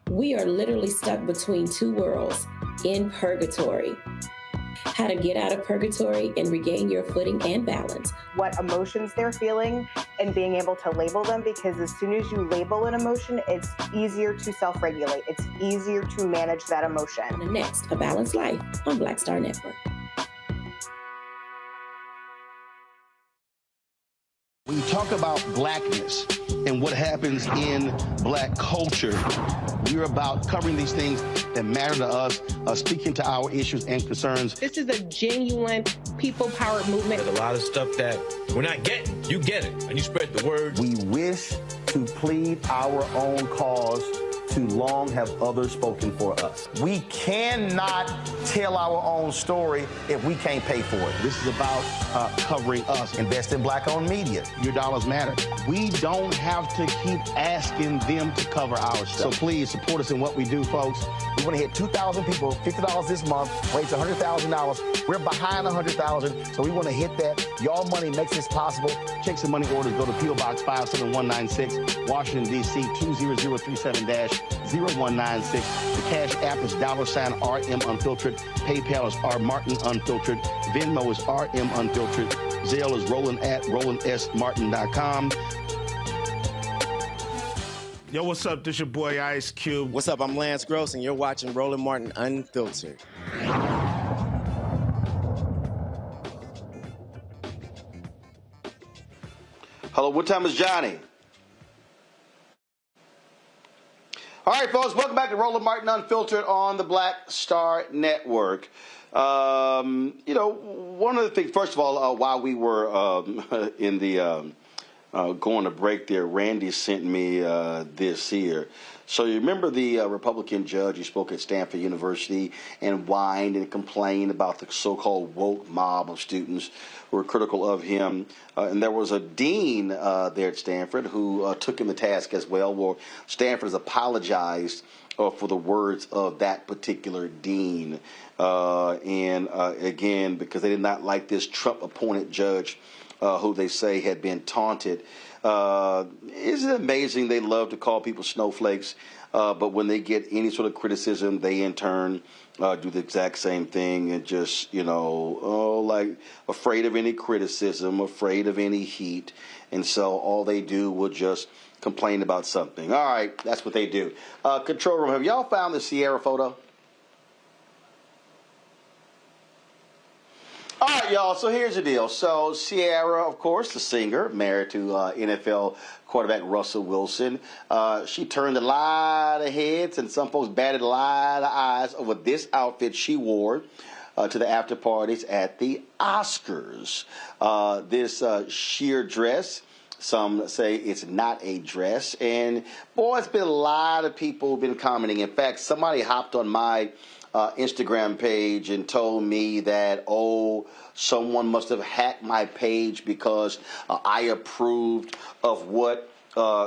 S7: We are literally stuck between 2 worlds, in purgatory. How to get out of purgatory and regain your footing and balance.
S9: What emotions they're feeling and being able to label them, because as soon as you label an emotion, it's easier to self-regulate. It's easier to manage that emotion.
S7: The next, A Balanced Life on Black Star Network.
S19: When you talk about blackness and what happens in Black culture, we're about covering these things that matter to us, speaking to our issues and concerns.
S9: This is a genuine people-powered movement.
S10: There's a lot of stuff that we're not getting. You get it, and you spread the word.
S19: We wish to plead our own cause. Too long have others spoken for us. We cannot tell our own story if we can't pay for it. This is about covering us. Invest in Black-owned media. Your dollars matter. We don't have to keep asking them to cover our stuff. So please support us in what we do, folks. We want to hit 2,000 people, $50 this month, raise $100,000. We're behind 100,000, so we want to hit that. Y'all money makes this possible. Check some money orders. Go to P.O. Box 57196, Washington, D.C. 20037-0196. The Cash App is $RM Unfiltered. PayPal is R Martin Unfiltered. Venmo is RM Unfiltered. Zelle is Roland@RolandSMartin.com.
S23: Yo, what's up? This your boy Ice Cube.
S27: What's up? I'm Lance Gross, and you're watching Roland Martin Unfiltered.
S1: Hello, what time is Johnny? All right, folks, welcome back to Roland Martin Unfiltered on the Black Star Network. You know, one of the things, first of all, while we were in the going to break there, Randy sent me this here. So you remember the Republican judge who spoke at Stanford University and whined and complained about the so-called woke mob of students who were critical of him. And there was a dean there at Stanford who took him to task as well. Well, Stanford has apologized for the words of that particular dean. Again, because they did not like this Trump-appointed judge who they say had been taunted. Isn't it amazing they love to call people snowflakes, but when they get any sort of criticism, they in turn do the exact same thing and just, like afraid of any criticism, afraid of any heat. And so all they do will just complain about something. All right, that's what they do. Control room, have y'all found the Sierra photo? All right, y'all, so here's the deal. So Sierra, of course, the singer, married to NFL quarterback Russell Wilson, she turned a lot of heads and some folks batted a lot of eyes over this outfit she wore to the after parties at the Oscars. This sheer dress, some say it's not a dress, and boy, it's been a lot of people been commenting. In fact, somebody hopped on my Instagram page and told me that, someone must have hacked my page because I approved of what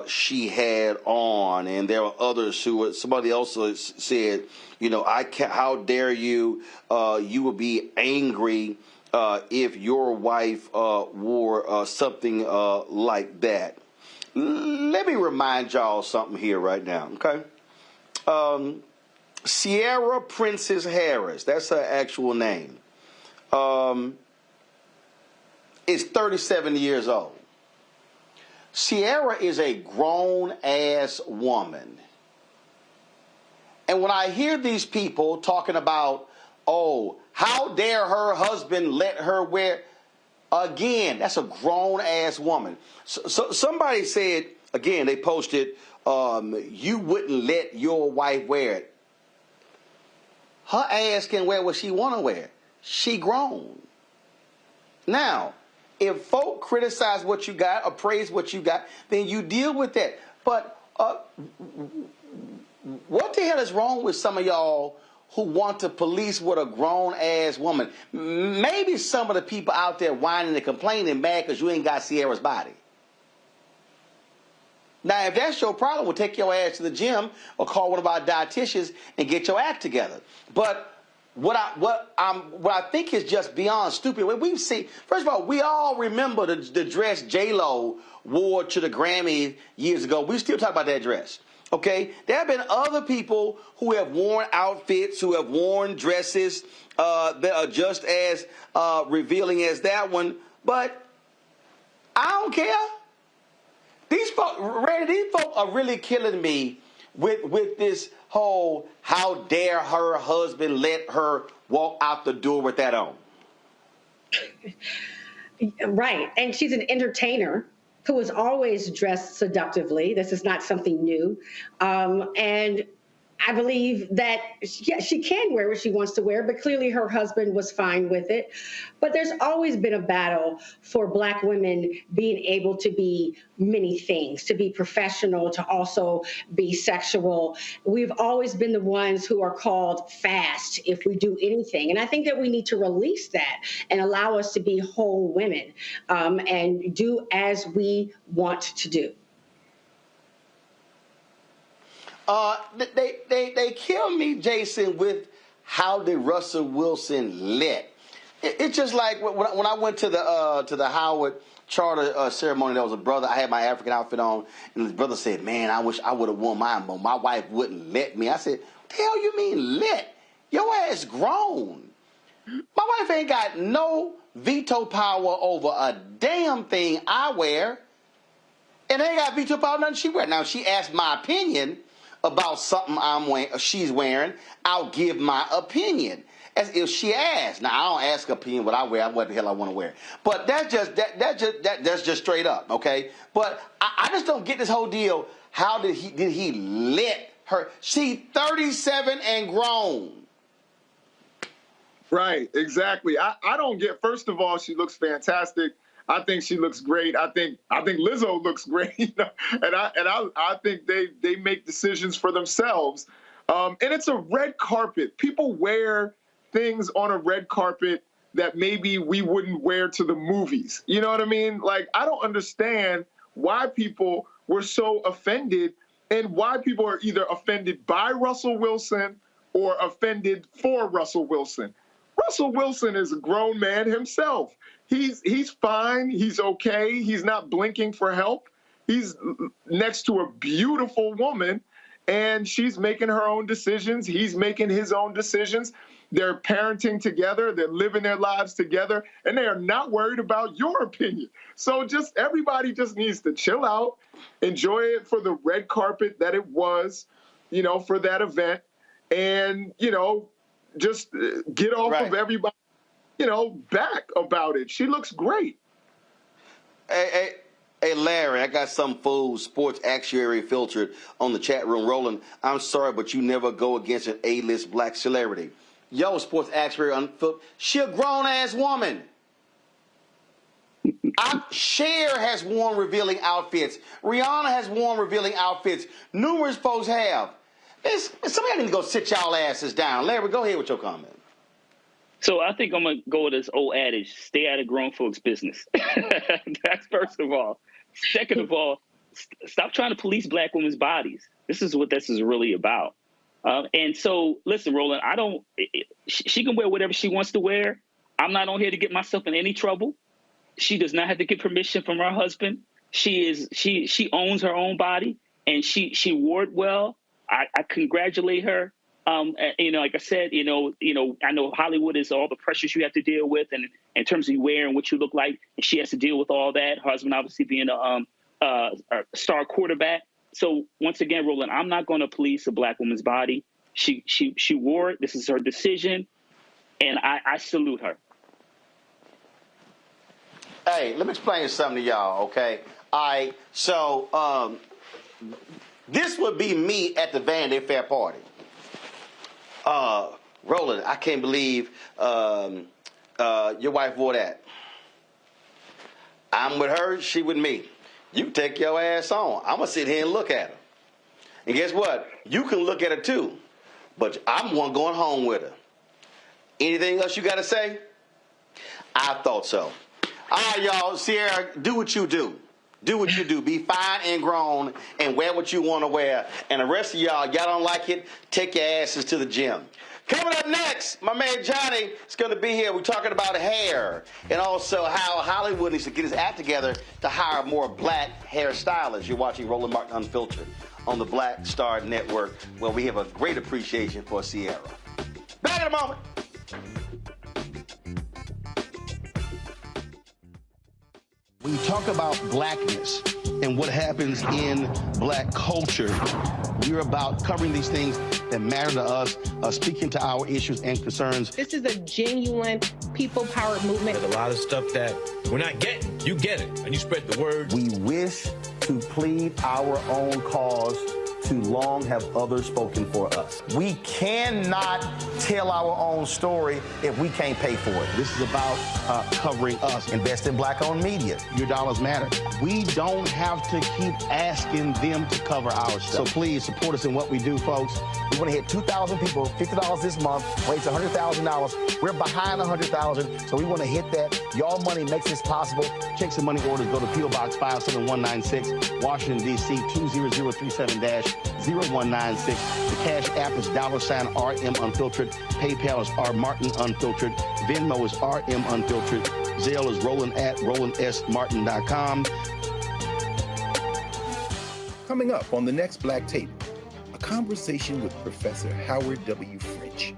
S1: she had on. And there are others somebody else said, I can't, how dare you, you would be angry if your wife wore something like that. Let me remind y'all something here right now, okay? Sierra Princess Harris, that's her actual name, is 37 years old. Sierra is a grown-ass woman. And when I hear these people talking about, how dare her husband let her wear, again, that's a grown-ass woman. So somebody said, again, they posted, you wouldn't let your wife wear it. Her ass can wear what she want to wear. She grown. Now, if folk criticize what you got or praise what you got, then you deal with that. But what the hell is wrong with some of y'all who want to police with a grown-ass woman? Maybe some of the people out there whining and complaining mad because you ain't got Sierra's body. Now, if that's your problem, we'll take your ass to the gym or call one of our dietitians and get your act together. But what I think is just beyond stupid. We've seen, first of all, we all remember the dress J-Lo wore to the Grammy years ago. We still talk about that dress. Okay, there have been other people who have worn outfits, who have worn dresses that are just as revealing as that one. But I don't care. These folks, Randy, these folks are really killing me with this whole how dare her husband let her walk out the door with that on.
S26: Right. And she's an entertainer who has always dressed seductively. This is not something new. And I believe that she can wear what she wants to wear, but clearly her husband was fine with it. But there's always been a battle for Black women being able to be many things, to be professional, to also be sexual. We've always been the ones who are called fast if we do anything. And I think that we need to release that and allow us to be whole women and do as we want to do.
S1: They kill me, Jason, with how did Russell Wilson let? It's just like when I went to the Howard Charter ceremony. There was a brother. I had my African outfit on, and his brother said, "Man, I wish I would have worn mine, but my wife wouldn't let me." I said, "What the hell you mean let? Your ass grown. My wife ain't got no veto power over a damn thing I wear, and ain't got veto power on nothing she wear." Now, if she asked my opinion about something she's wearing, I'll give my opinion. As if she asked. Now, I don't ask her opinion what I wear, what the hell I want to wear. But that's just straight up, okay? But I just don't get this whole deal. How did he let her? She's 37 and grown.
S8: Right, exactly. I don't get. First of all, she looks fantastic. I think she looks great. I think Lizzo looks great. And I think they make decisions for themselves. And it's a red carpet. People wear things on a red carpet that maybe we wouldn't wear to the movies. You know what I mean? Like, I don't understand why people were so offended and why people are either offended by Russell Wilson or offended for Russell Wilson. Russell Wilson is a grown man himself. He's fine. He's okay. He's not blinking for help. He's next to a beautiful woman, and she's making her own decisions. He's making his own decisions. They're parenting together. They're living their lives together, and they are not worried about your opinion. So just everybody just needs to chill out, enjoy it for the red carpet that it was, for that event, and, just get off of everybody, back about it. She looks great.
S1: Hey, Larry, I got some fool sports actuary filtered on the chat room rolling. I'm sorry, but you never go against an A-list black celebrity. Yo, sports actuary unfiltered. She a grown-ass woman. Cher has worn revealing outfits. Rihanna has worn revealing outfits. Numerous folks have. Somebody need to go sit y'all asses down. Larry, go ahead with your comment.
S3: So I think I'm going to go with this old adage, stay out of grown folks' business. That's first of all. Second of all, stop trying to police black women's bodies. This is what this is really about. And so, listen, Roland, she can wear whatever she wants to wear. I'm not on here to get myself in any trouble. She does not have to get permission from her husband. She owns her own body, and she wore it well. I congratulate her. Like I said, I know Hollywood is all the pressures you have to deal with, and in terms of you wearing what you look like, and she has to deal with all that. Her husband obviously being a star quarterback. So once again, Roland, I'm not going to police a black woman's body. She wore it. This is her decision, and I salute her.
S1: Hey, let me explain something to y'all, okay? All right, so this would be me at the Vanity Fair party. Roland, I can't believe your wife wore that. I'm with her, she with me. You take your ass on. I'm going to sit here and look at her. And guess what? You can look at her too. But I'm the one going home with her. Anything else you got to say? I thought so. All right, y'all. Sierra, do what you do. Do what you do. Be fine and grown and wear what you want to wear. And the rest of y'all don't like it, take your asses to the gym. Coming up next, my man Johnny is going to be here. We're talking about hair and also how Hollywood needs to get his act together to hire more black hairstylists. You're watching Roland Martin Unfiltered on the Black Star Network, where we have a great appreciation for Sierra. Back in a moment. When you talk about blackness and what happens in black culture, we're about covering these things that matter to us, speaking to our issues and concerns.
S11: This is a genuine people-powered movement.
S10: There's a lot of stuff that we're not getting. You get it, and you spread the word.
S19: We wish to plead our own cause. Too long have others spoken for us. We cannot tell our own story if we can't pay for it. This is about covering us. Invest in black-owned media. Your dollars matter. We don't have to keep asking them to cover our stuff. So please support us in what we do, folks. We want to hit 2,000 people, $50 this month, raise $100,000. We're behind $100,000, so we want to hit that. Y'all money makes this possible. Checks and money orders go to P.O. Box 57196, Washington, D.C. 20037-0196. The Cash App is $RM Unfiltered. PayPal is R Martin Unfiltered. Venmo is RM Unfiltered. Zelle is RolandS.Martin.com.
S5: Coming up on the next Black Table, a conversation with Professor Howard W. French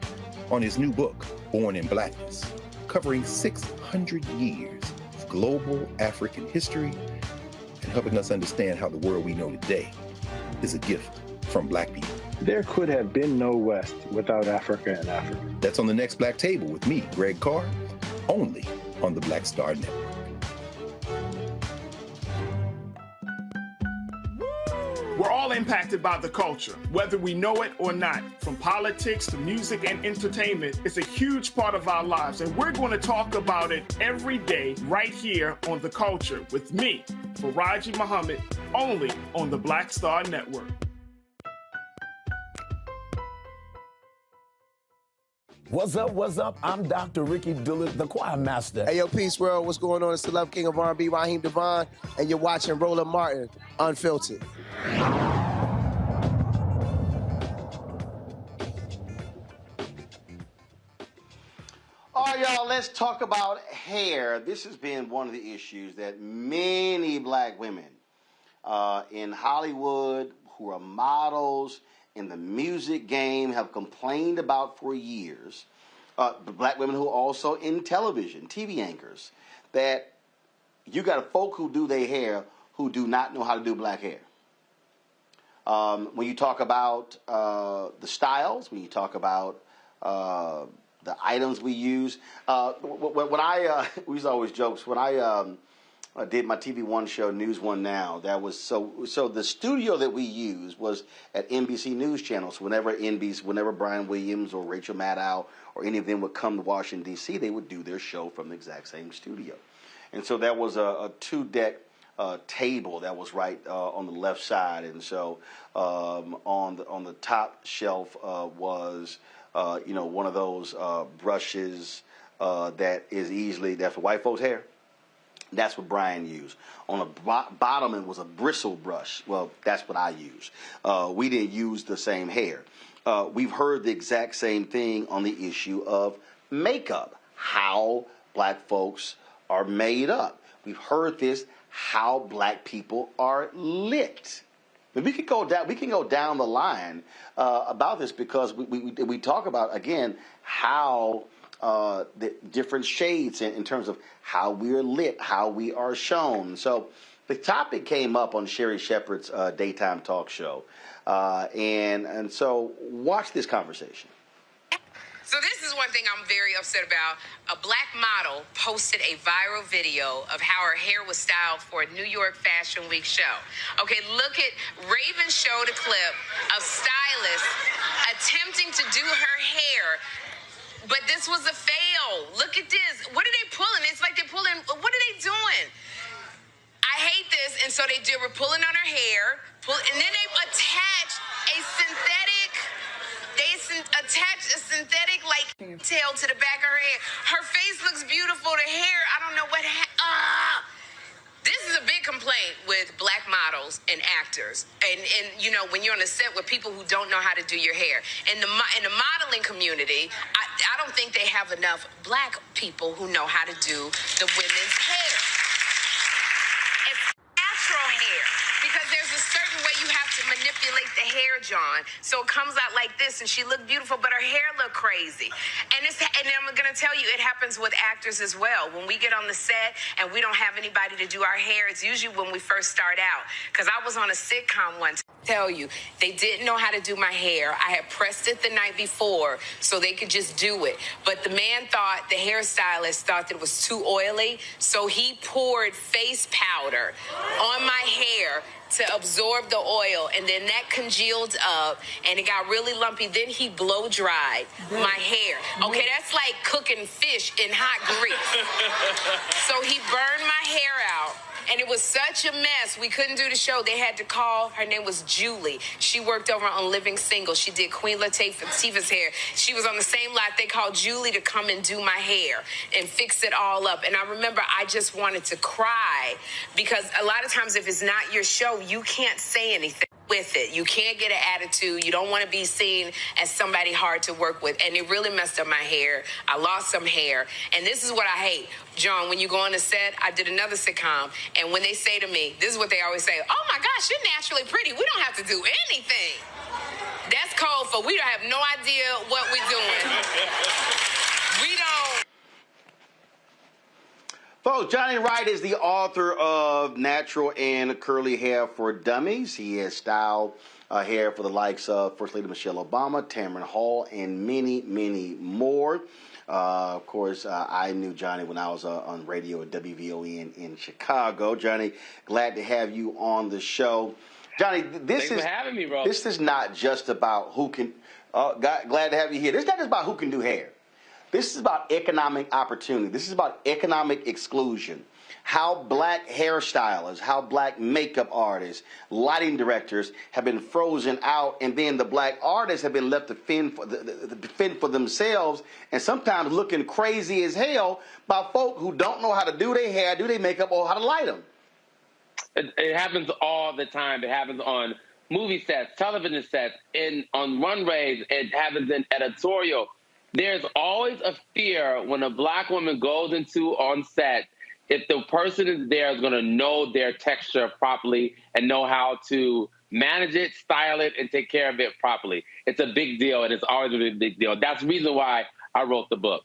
S5: on his new book, Born in Blackness, covering 600 years of global African history and helping us understand how the world we know today is a gift from black people.
S6: There could have been no West without Africa and Africa.
S5: That's on the next Black Table with me, Greg Carr, only on the Black Star Network.
S2: We're all impacted by the culture, whether we know it or not. From politics to music and entertainment, it's a huge part of our lives, and we're going to talk about it every day right here on The Culture with me, Faraji Muhammad, only on the Black Star Network.
S13: What's up, what's up? I'm Dr. Ricky Dillard, the choir master.
S27: Hey, yo, Peace World, what's going on? It's the Love King of R&B, Raheem Devon, and you're watching Roland Martin Unfiltered.
S1: let's talk about hair. This has been one of the issues that many black women in Hollywood who are models in the music game have complained about for years. Black women who are also in television, TV anchors, that you got folk who do their hair who do not know how to do black hair. When you talk about the styles, when you talk about the items we use, when I we used to always jokes when I did my TV One show, News One Now. That was so the studio that we used was at NBC News Channel. So whenever Brian Williams or Rachel Maddow or any of them would come to Washington D.C., they would do their show from the exact same studio. And so that was a 2-deck table that was right on the left side, and so on the top shelf was one of those brushes that's for white folks' hair. That's what Brian used. On the bottom, it was a bristle brush. Well, that's what I used. We didn't use the same hair. We've heard the exact same thing on the issue of makeup, how black folks are made up. We've heard this, how black people are lit. And we can go down the line about this because we talk about, again, how the different shades in terms of how we're lit, how we are shown. So the topic came up on Sherry Shepherd's daytime talk show. And so watch this conversation.
S14: So this is one thing I'm very upset about. A black model posted a viral video of how her hair was styled for a New York Fashion Week show. Okay, look at Raven showed a clip of stylists attempting to do her hair, but this was a fail. Look at this. What are they pulling? It's like they're pulling. What are they doing? I hate this. And so they were pulling on her hair, and then they attached a synthetic. They attached a synthetic tail to the back of her head. Her face looks beautiful. The hair, I don't know what. This is a big complaint with black models and actors, and when you're on a set with people who don't know how to do your hair. In the modeling community, I don't think they have enough black people who know how to do the women's hair. It's natural hair. Because there's a certain way you have to manipulate the hair, John. So it comes out like this, and she looked beautiful, but her hair looked crazy. And I'm going to tell you, it happens with actors as well. When we get on the set and we don't have anybody to do our hair, it's usually when we first start out. Because I was on a sitcom once. Tell you, they didn't know how to do my hair. I had pressed it the night before so they could just do it. But the hairstylist thought that it was too oily, so he poured face powder on my hair to absorb the oil, and then that congealed up and it got really lumpy. Then he blow dried my hair. Okay, that's like cooking fish in hot grease. So he burned my hair out. And it was such a mess. We couldn't do the show. They had to call. Her name was Julie. She worked over on Living Single. She did Queen Latifah's hair. She was on the same lot. They called Julie to come and do my hair and fix it all up. And I remember I just wanted to cry because a lot of times if it's not your show, you can't say anything with it. You can't get an attitude. You don't want to be seen as somebody hard to work with. And it really messed up my hair. I lost some hair. And this is what I hate. John, when you go on the set, I did another sitcom, and when they say to me, this is what they always say, oh my gosh, you're naturally pretty. We don't have to do anything. That's code for we don't have no idea what we're doing. We don't.
S1: Folks, Johnny Wright is the author of Natural and Curly Hair for Dummies. He has styled hair for the likes of First Lady Michelle Obama, Tamron Hall, and many, many more. Of course, I knew Johnny when I was on radio at WVON in Chicago. Johnny, glad to have you on the show. Johnny,
S15: Thanks for having me, bro.
S1: This is not just about who can. Glad to have you here. This is not just about who can do hair. This is about economic opportunity. This is about economic exclusion. How black hairstylists, how black makeup artists, lighting directors have been frozen out, and then the black artists have been left to fend for themselves, and sometimes looking crazy as hell by folk who don't know how to do their hair, do their makeup, or how to light them.
S15: It happens all the time. It happens on movie sets, television sets, on runways. It happens in editorial. there's always a fear when a black woman goes on set, if the person is there is going to know their texture properly and know how to manage it, style it, and take care of it properly. It's a big deal, and it's always a big deal. That's the reason why I wrote the book.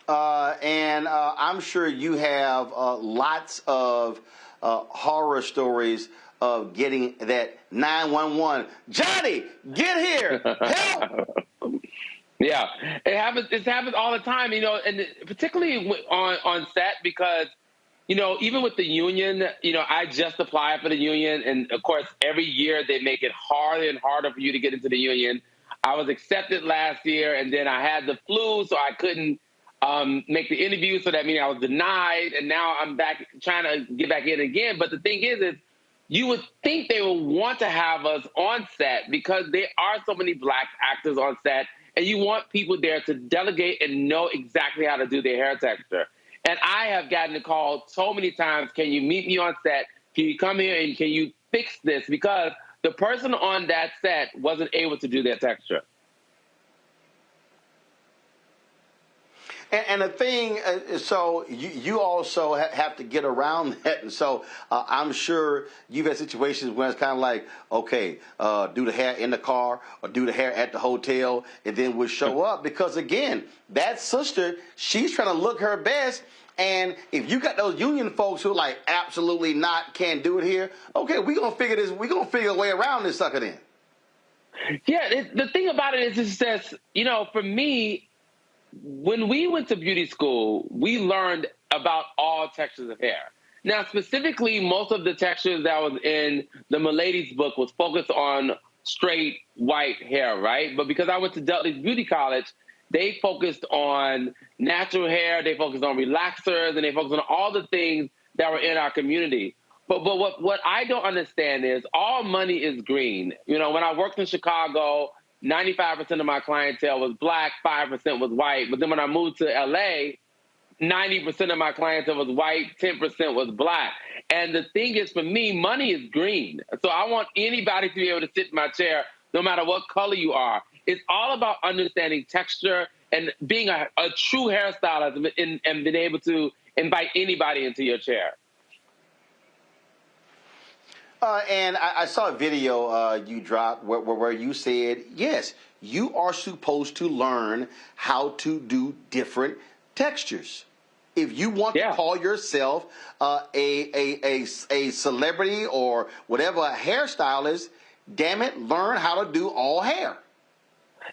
S1: And I'm sure you have lots of horror stories of getting that 911, Johnny, get here, help!
S15: Yeah, it happens all the time, you know, and particularly on set because, you know, even with the union, you know, I just applied for the union, and of course, every year they make it harder and harder for you to get into the union. I was accepted last year, and then I had the flu, so I couldn't make the interview, so that means I was denied, and now I'm back trying to get back in again. But the thing is you would think they would want to have us on set because there are so many black actors on set, and you want people there to delegate and know exactly how to do their hair texture. And I have gotten a call so many times, can you meet me on set? Can you come here and can you fix this? Because the person on that set wasn't able to do their texture.
S1: And the thing, so you also have to get around that. And so I'm sure you've had situations where it's kind of like, okay, do the hair in the car or do the hair at the hotel, and then we'll show up. Because, again, that sister, she's trying to look her best. And if you got those union folks who are like, absolutely not, can't do it here, okay, we're going to figure a way around this sucker then.
S15: Yeah, the thing about it is that, you know, for me, when we went to beauty school, we learned about all textures of hair. Now, specifically, most of the textures that was in the Milady's book was focused on straight white hair, right? But because I went to Dudley's Beauty College, they focused on natural hair, they focused on relaxers, and they focused on all the things that were in our community. But what I don't understand is all money is green. You know, when I worked in Chicago, 95% of my clientele was black, 5% was white. But then when I moved to LA, 90% of my clientele was white, 10% was black. And the thing is, for me, money is green. So I want anybody to be able to sit in my chair, no matter what color you are. It's all about understanding texture and being a true hairstylist and being able to invite anybody into your chair.
S1: And I saw a video you dropped where you said, yes, you are supposed to learn how to do different textures. If you want to call yourself a celebrity or whatever, a hairstylist, damn it, learn how to do all hair.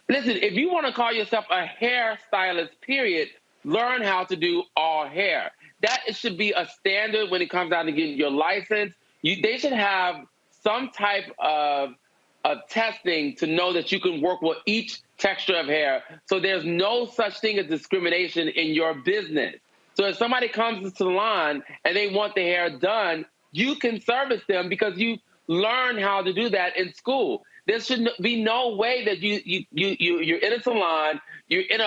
S15: Listen, if you want to call yourself a hairstylist, period, learn how to do all hair. That should be a standard when it comes down to getting your license. They should have some type of testing to know that you can work with each texture of hair. So there's no such thing as discrimination in your business. So if somebody comes to the salon and they want their hair done, you can service them because you learn how to do that in school. There should be no way that you're in a salon, you're in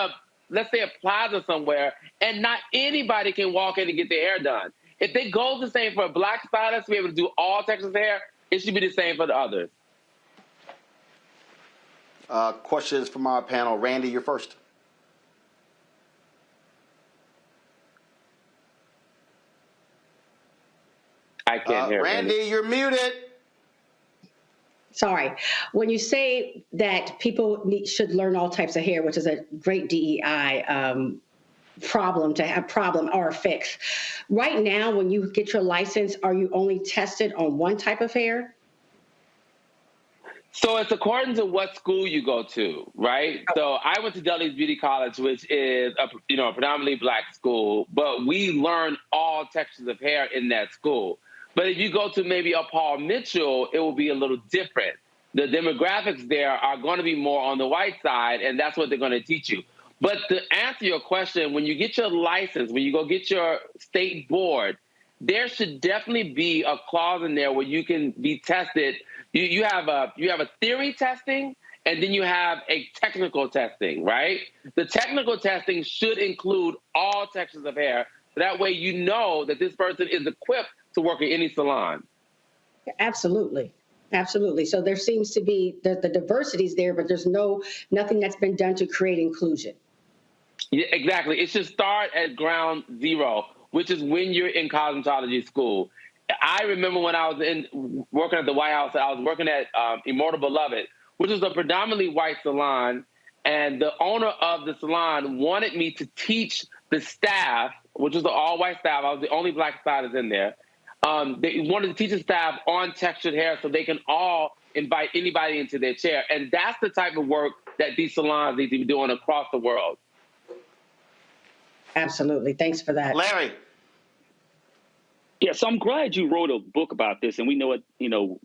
S15: let's say a plaza somewhere, and not anybody can walk in and get their hair done. If they go the same for a black stylist to be able to do all textures of hair, it should be the same for the others.
S1: Questions from our panel. Randy, you're first.
S15: I can't hear
S1: Randy, you're muted.
S26: Sorry. When you say that people should learn all types of hair, which is a great DEI problem or a fix. Right now, when you get your license, are you only tested on one type of hair?
S15: So it's according to what school you go to, right? So I went to Dudley's Beauty College, which is a predominantly black school, but we learn all textures of hair in that school. But if you go to maybe a Paul Mitchell, it will be a little different. The demographics there are going to be more on the white side, and that's what they're going to teach you. But to answer your question, when you get your license, when you go get your state board, there should definitely be a clause in there where you can be tested. You have a theory testing, and then you have a technical testing, right? The technical testing should include all textures of hair. So that way you know that this person is equipped to work in any salon.
S26: Absolutely. Absolutely. So there seems to be the diversity's there, but there's nothing that's been done to create inclusion.
S15: Yeah, exactly. It should start at ground zero, which is when you're in cosmetology school. I remember when I was working at the White House, I was working at Immortal Beloved, which was a predominantly white salon. And the owner of the salon wanted me to teach the staff, which was the all-white staff. I was the only black stylist in there. They wanted to teach the staff on textured hair so they can all invite anybody into their chair. And that's the type of work that these salons need to be doing across the world.
S26: Absolutely. Thanks for that.
S1: Larry.
S3: Yeah, so I'm glad you wrote a book about this, and we know it,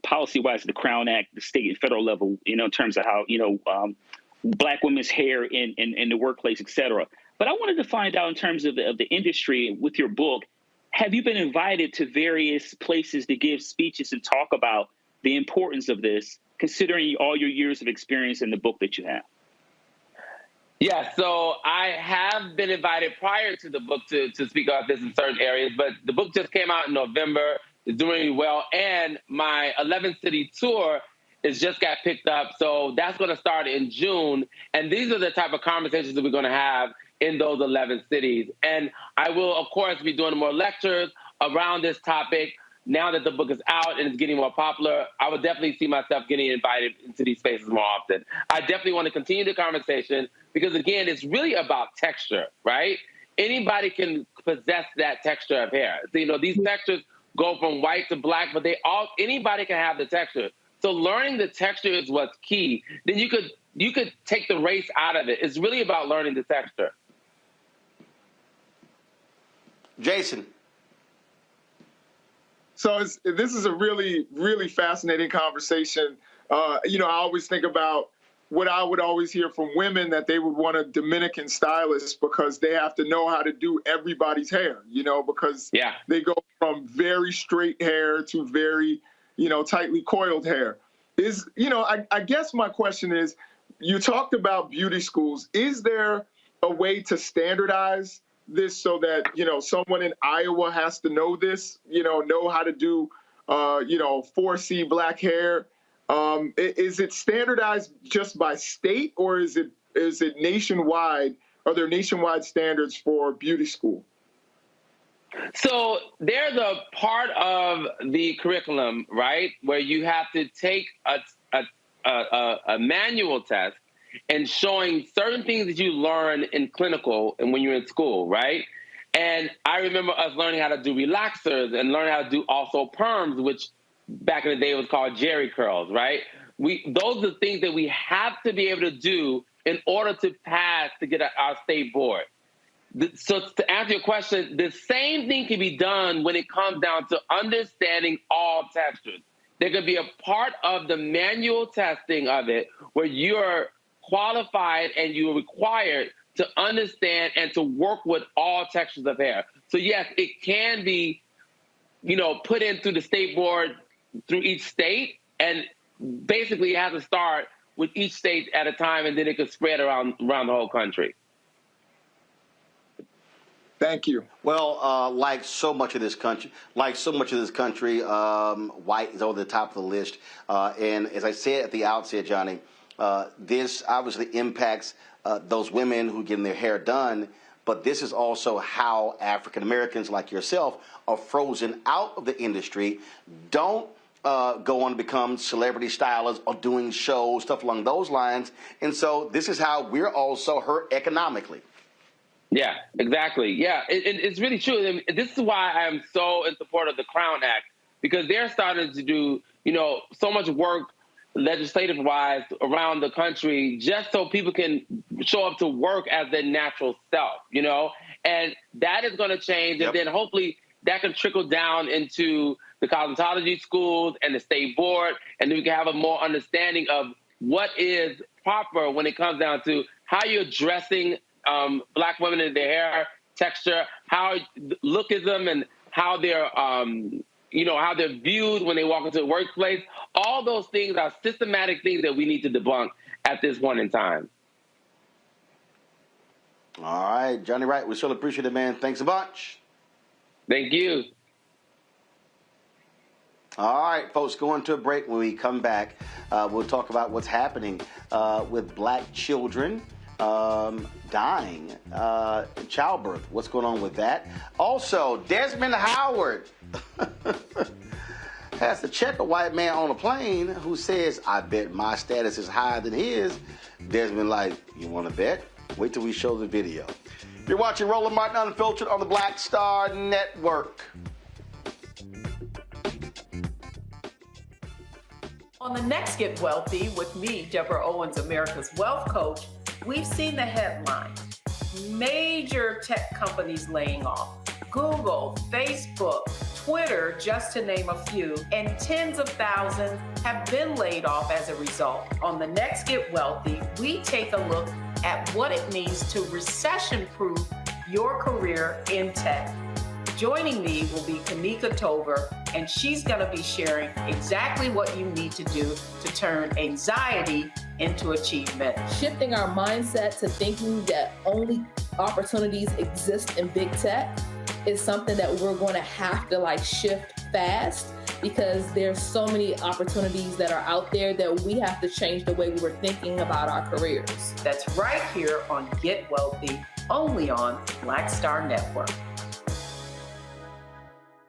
S3: policy-wise, the Crown Act, the state and federal level, in terms of how, Black women's hair in the workplace, et cetera. But I wanted to find out in terms of the industry with your book, have you been invited to various places to give speeches and talk about the importance of this, considering all your years of experience in the book that you have?
S15: Yeah, so I have been invited prior to the book to speak about this in certain areas, but the book just came out in November. It's doing really well, and my 11 city tour is just got picked up, so that's going to start in June, and these are the type of conversations that we're going to have in those 11 cities. And I will, of course, be doing more lectures around this topic. Now that the book is out and it's getting more popular, I would definitely see myself getting invited into these spaces more often. I definitely want to continue the conversation because, again, it's really about texture, right? Anybody can possess that texture of hair. So, these textures go from white to black, but anybody can have the texture. So learning the texture is what's key. Then you could take the race out of it. It's really about learning the texture.
S1: Jason.
S8: So this is a really, really fascinating conversation. I always think about what I would always hear from women, that they would want a Dominican stylist because they have to know how to do everybody's hair, because they go from very straight hair to very, tightly coiled hair. I guess my question is, you talked about beauty schools. Is there a way to standardize this so that, someone in Iowa has to know this, know how to do, 4C black hair? Is it standardized just by state, or is it nationwide? Are there nationwide standards for beauty school?
S15: So there's a part of the curriculum, right, where you have to take a manual test and showing certain things that you learn in clinical and when you're in school, right? And I remember us learning how to do relaxers and learning how to do also perms, which back in the day was called jerry curls, right? Those are the things that we have to be able to do in order to pass to get our state board. So to answer your question, the same thing can be done when it comes down to understanding all textures. There could be a part of the manual testing of it where you're qualified and you're required to understand and to work with all textures of hair. So yes, it can be, put in through the state board, through each state, and basically it has to start with each state at a time, and then it could spread around the whole country.
S8: Thank you.
S1: Well, like so much of this country, white is over the top of the list. And as I said at the outset, Johnny, this obviously impacts those women who get their hair done, but this is also how African Americans like yourself are frozen out of the industry, don't go on to become celebrity stylists or doing shows, stuff along those lines. And so this is how we're also hurt economically.
S15: Yeah, exactly. Yeah, it's really true. And this is why I'm so in support of the Crown Act, because they're starting to do, so much work legislative-wise around the country just so people can show up to work as their natural self, And that is going to change. Yep. And then hopefully that can trickle down into the cosmetology schools and the state board. And then we can have a more understanding of what is proper when it comes down to how you're dressing Black women in their hair texture, how lookism and how they're, how they're viewed when they walk into the workplace. All those things are systematic things that we need to debunk at this point in time.
S1: All right, Johnny Wright, we still appreciate it, man. Thanks a bunch.
S15: Thank you.
S1: All right, folks, going to a break. When we come back, we'll talk about what's happening with black children dying in childbirth. What's going on with that? Also, Desmond Howard has to check a white man on a plane who says, I bet my status is higher than his. Desmond like, you want to bet? Wait till we show the video. You're watching Roland Martin Unfiltered on the Black Star Network.
S16: On the next Get Wealthy with me, Deborah Owens, America's Wealth Coach, we've seen the headline. Major tech companies laying off. Google, Facebook, Twitter, just to name a few, and tens of thousands have been laid off as a result. On the next Get Wealthy, we take a look at what it means to recession-proof your career in tech. Joining me will be Kanika Tover, and she's going to be sharing exactly what you need to do to turn anxiety into achievement.
S17: Shifting our mindset to thinking that only opportunities exist in big tech is something that we're going to have to shift fast, because there's so many opportunities that are out there that we have to change the way we were thinking about our careers.
S16: That's right here on Get Wealthy, only on Black Star Network.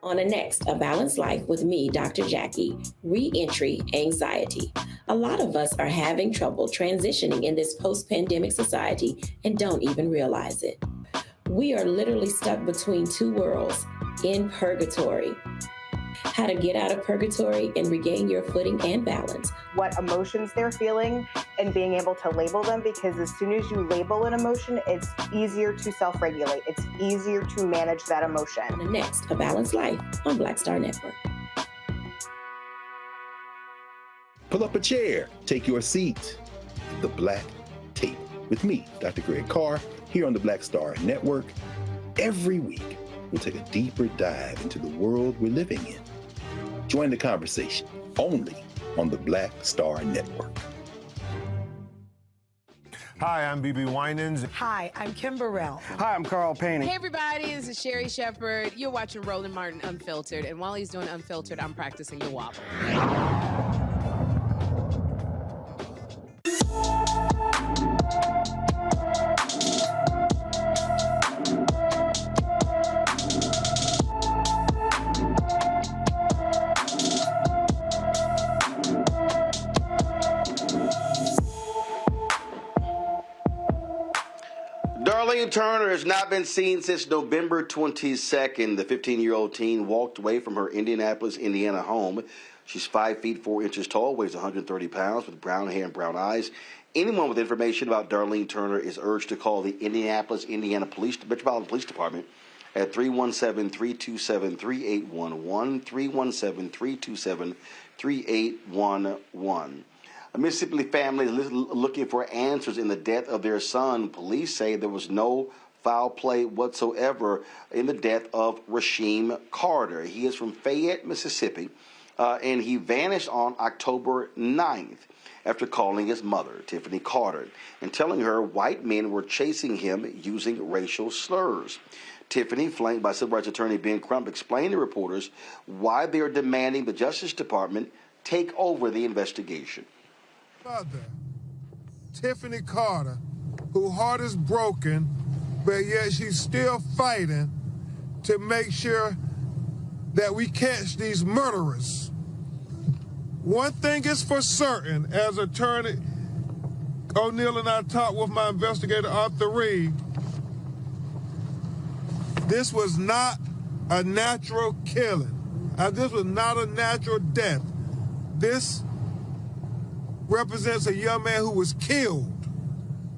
S7: On the next, A Balanced Life with me, Dr. Jackie, Re-entry Anxiety. A lot of us are having trouble transitioning in this post-pandemic society and don't even realize it. We are literally stuck between two worlds, in purgatory. How to get out of purgatory and regain your footing and balance.
S9: What emotions they're feeling and being able to label them, because as soon as you label an emotion, it's easier to self-regulate. It's easier to manage that emotion.
S7: On the next, A Balanced Life on Black Star Network.
S5: Pull up a chair, take your seat. The Black Tape with me, Dr. Greg Carr, here on the Black Star Network. Every week, we'll take a deeper dive into the world we're living in. Join the conversation only on the Black Star Network.
S18: Hi, I'm BB Winans.
S20: Hi, I'm Kim Burrell.
S18: Hi, I'm Carl Payne.
S21: Hey, everybody, this is Sherry Shepherd. You're watching Roland Martin Unfiltered, and while he's doing Unfiltered, I'm practicing the wobble.
S1: Darlene Turner has not been seen since November 22nd. The 15-year-old teen walked away from her Indianapolis, Indiana home. She's 5 feet 4 inches tall, weighs 130 pounds, with brown hair and brown eyes. Anyone with information about Darlene Turner is urged to call the Indianapolis, Indiana Metropolitan Police Department at 317-327-3811, 317-327-3811. A Mississippi family is looking for answers in the death of their son. Police say there was no foul play whatsoever in the death of Rasheem Carter. He is from Fayette, Mississippi, and he vanished on October 9th after calling his mother, Tiffany Carter, and telling her white men were chasing him using racial slurs. Tiffany, flanked by Civil Rights Attorney Ben Crump, explained to reporters why they are demanding the Justice Department take over the investigation.
S22: Mother, Tiffany Carter, whose heart is broken, but yet she's still fighting to make sure that we catch these murderers. One thing is for certain, as Attorney O'Neill and I talked with my investigator, Arthur Reed, this was not a natural killing. This was not a natural death. This represents a young man who was killed.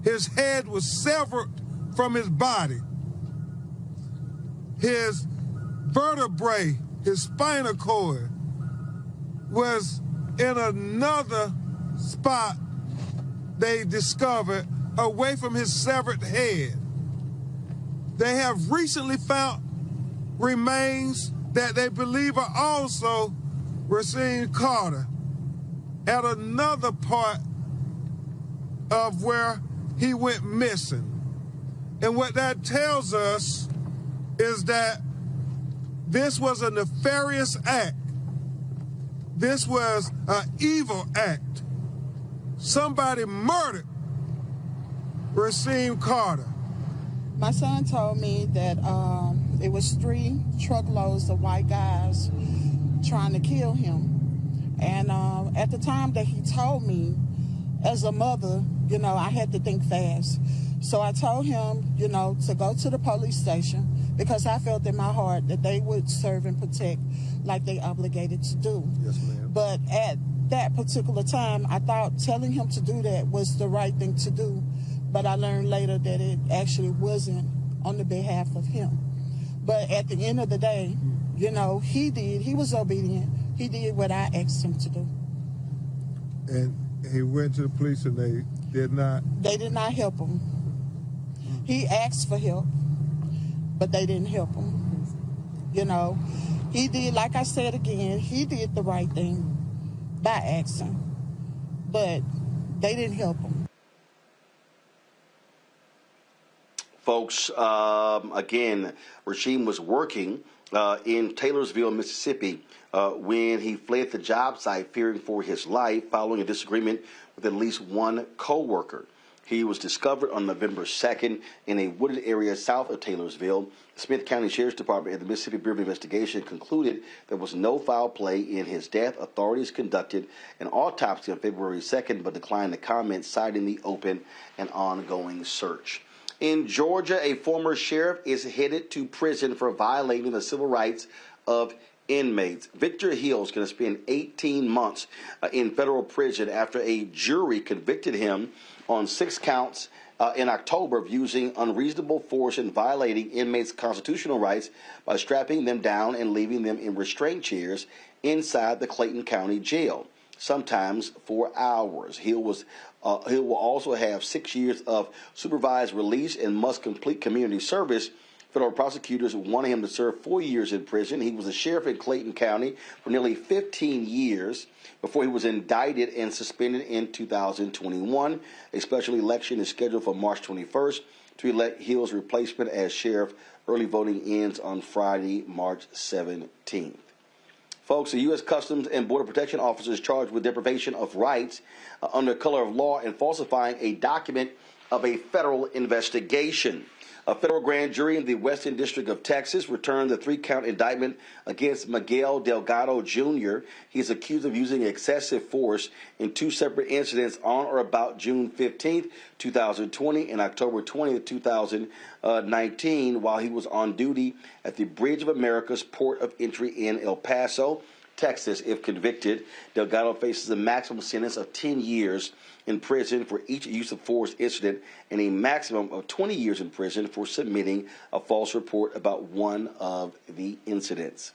S22: His head was severed from his body. His vertebrae, his spinal cord, was in another spot they discovered away from his severed head. They have recently found remains that they believe are also Rasheem Carter at another part of where he went missing. And what that tells us is that this was a nefarious act this was an evil act. Somebody murdered Rasheem Carter.
S4: My son told me that it was 3 truckloads of white guys trying to kill him. And at the time that he told me, as a mother, I had to think fast. So I told him, to go to the police station because I felt in my heart that they would serve and protect like they obligated to do.
S22: Yes, ma'am.
S4: But at that particular time, I thought telling him to do that was the right thing to do. But I learned later that it actually wasn't on the behalf of him. But at the end of the day, he was obedient. He did what I asked him to do.
S22: And he went to the police and they did not?
S4: They did not help him. He asked for help, but they didn't help him. He did, like I said again, he did the right thing by asking, but they didn't help him.
S1: Folks, again, Rasheem was working in Taylorsville, Mississippi, when he fled the job site fearing for his life following a disagreement with at least one co-worker. He was discovered on November 2nd in a wooded area south of Taylorsville. The Smith County Sheriff's Department and the Mississippi Bureau of Investigation concluded there was no foul play in his death. Authorities conducted an autopsy on February 2nd, but declined to comment, citing the open and ongoing search. In Georgia, a former sheriff is headed to prison for violating the civil rights of inmates. Victor Hill is going to spend 18 months in federal prison after a jury convicted him on 6 counts in October of using unreasonable force and violating inmates' constitutional rights by strapping them down and leaving them in restraint chairs inside the Clayton County Jail, sometimes for hours. Hill will also have 6 years of supervised release and must complete community service. Federal prosecutors wanted him to serve 4 years in prison. He was a sheriff in Clayton County for nearly 15 years before he was indicted and suspended in 2021. A special election is scheduled for March 21st to elect Hill's replacement as sheriff. Early voting ends on Friday, March 17th. Folks, the U.S. Customs and Border Protection officers charged with deprivation of rights under color of law and falsifying a document of a federal investigation. A federal grand jury in the Western District of Texas returned the 3-count indictment against Miguel Delgado Jr. He is accused of using excessive force in 2 separate incidents on or about June 15th, 2020 and October 20th, 2019, while he was on duty at the Bridge of America's port of entry in El Paso, Texas. If convicted, Delgado faces a maximum sentence of 10 years in prison for each use of force incident and a maximum of 20 years in prison for submitting a false report about one of the incidents.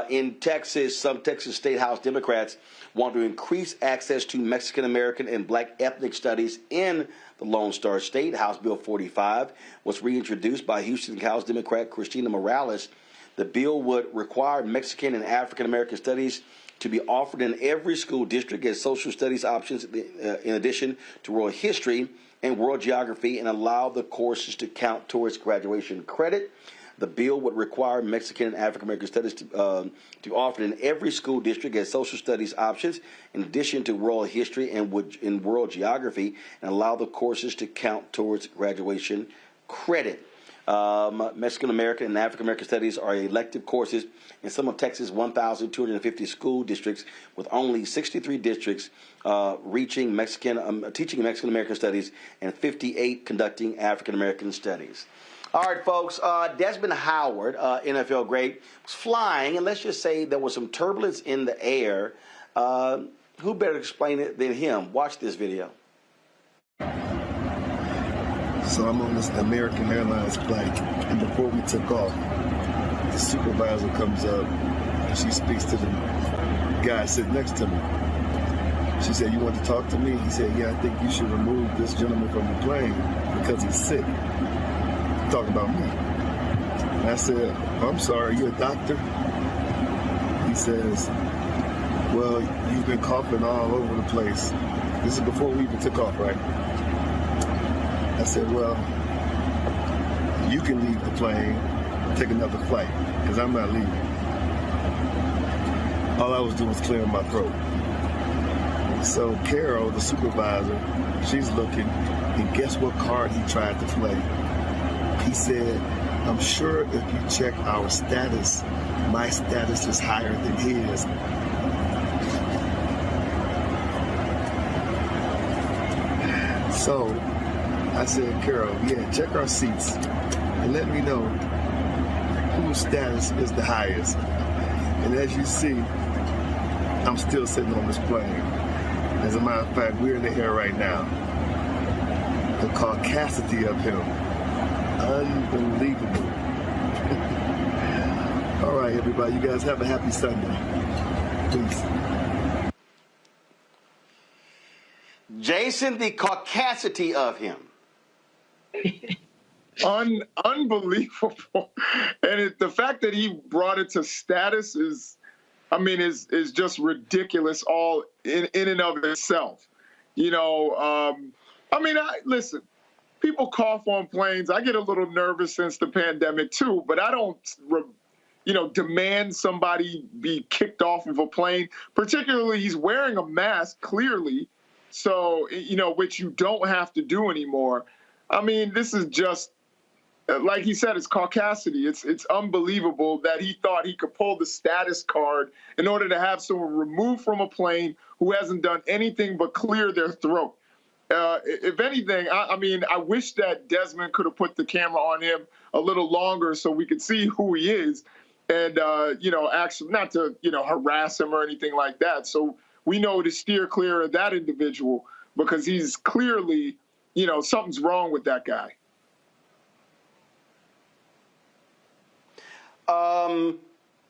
S1: In Texas, some Texas State House Democrats want to increase access to Mexican American and black ethnic studies in the Lone Star State. House Bill 45 was reintroduced by Houston House Democrat Christina Morales. The bill would require Mexican and African American studies to be offered in every school district as social studies options in addition to world history and world geography, and allow the courses to count towards graduation credit. The bill would require Mexican and African American studies to be offered in every school district as social studies options in addition to world history and in world geography, and allow the courses to count towards graduation credit. Mexican American and African American studies are elective courses in some of Texas' 1,250 school districts, with only 63 districts teaching Mexican American studies and 58 conducting African American studies. All right, folks. Desmond Howard, NFL great, was flying, and let's just say there was some turbulence in the air. Who better explain it than him? Watch this video.
S11: So I'm on this American Airlines flight, and before we took off, the supervisor comes up, and she speaks to the guy sitting next to me. She said, "You want to talk to me?" He said, "Yeah, I think you should remove this gentleman from the plane because he's sick." Talking about me. And I said, "I'm sorry, are you a doctor?" He says, "Well, you've been coughing all over the place." This is before we even took off, right? I said, "Well, you can leave the plane, take another flight, because I'm not leaving." all I was doing was clearing my throat. So Carol, the supervisor, she's looking, and guess what card he tried to play? He said, I'm sure if you check our status, my status is higher than his. So I said, Carol, yeah, check our seats and let me know whose status is the highest. And as you see, I'm still sitting on this plane. As a matter of fact, we're in the air right now. The caucasity of him, unbelievable. All right, everybody, you guys have a happy Sunday. Peace.
S1: Jason, the caucasity of him.
S8: Unbelievable. And the fact that he brought it to status is just ridiculous all in and of itself. Listen, people cough on planes. I get a little nervous since the pandemic too, but I don't, demand somebody be kicked off of a plane. Particularly, he's wearing a mask, clearly, so, which you don't have to do anymore. This is just, like he said, it's caucasity. It's unbelievable that he thought he could pull the status card in order to have someone removed from a plane who hasn't done anything but clear their throat. If anything, I wish that Desmond could have put the camera on him a little longer so we could see who he is and, actually not to, harass him or anything like that. So we know to steer clear of that individual because he's clearly, something's wrong with that guy.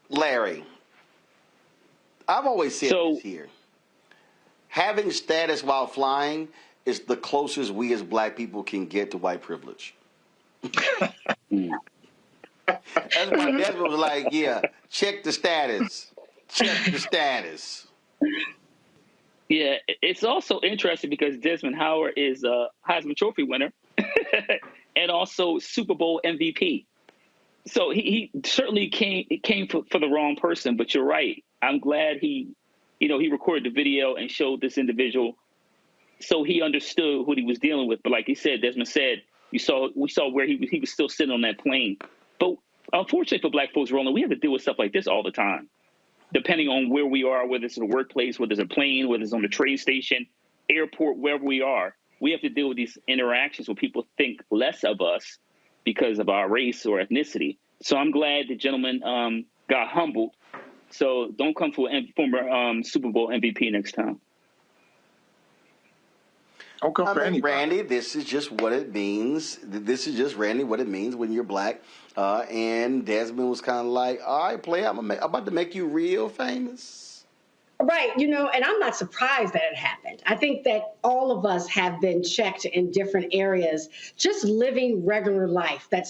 S1: Larry, I've always said this here. Having status while flying is the closest we as black people can get to white privilege. That's why Desmond was like, yeah, check the status. Check the status.
S3: Yeah, it's also interesting because Desmond Howard is a Heisman Trophy winner and also Super Bowl MVP. So he certainly came for the wrong person, but you're right. I'm glad he recorded the video and showed this individual so he understood what he was dealing with. But like he said, Desmond said, we saw where he was still sitting on that plane. But unfortunately for black folks, Roland, we have to deal with stuff like this all the time, depending on where we are, whether it's in a workplace, whether it's a plane, whether it's on the train station, airport, wherever we are. We have to deal with these interactions where people think less of us because of our race or ethnicity. So I'm glad the gentleman got humbled. So don't come for a former Super Bowl MVP next time.
S8: Don't come for anybody.
S1: Randy, this is just what it means. This is just, Randy, what it means when you're black. And Desmond was kind of like, all right, player, I'm about to make you real famous.
S26: Right, and I'm not surprised that it happened. I think that all of us have been checked in different areas, just living regular life, that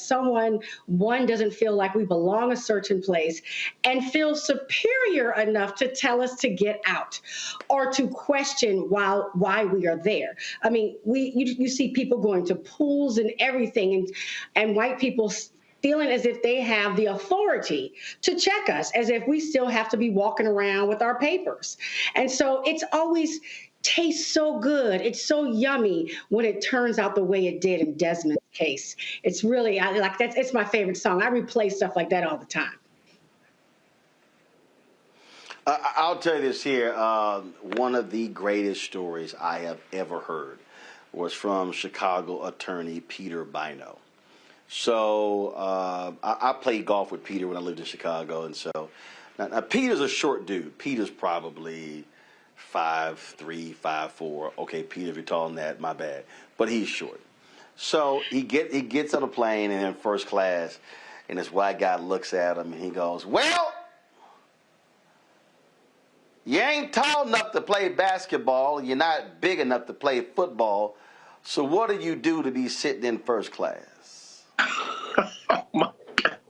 S26: one doesn't feel like we belong a certain place and feel superior enough to tell us to get out or to question why we are there. You see people going to pools and everything and white people feeling as if they have the authority to check us, as if we still have to be walking around with our papers. And so it's always tastes so good. It's so yummy when it turns out the way it did in Desmond's case. It's really, it's my favorite song. I replay stuff like that all the time.
S1: I'll tell you this here. One of the greatest stories I have ever heard was from Chicago attorney Peter Bino. So I played golf with Peter when I lived in Chicago, and so now Peter's a short dude. Peter's probably 5'3", 5'4". Okay, Peter, if you're taller than that, my bad. But he's short. So he gets on a plane and in first class, and this white guy looks at him and he goes, "Well, you ain't tall enough to play basketball. You're not big enough to play football. So what do you do to be sitting in first class?"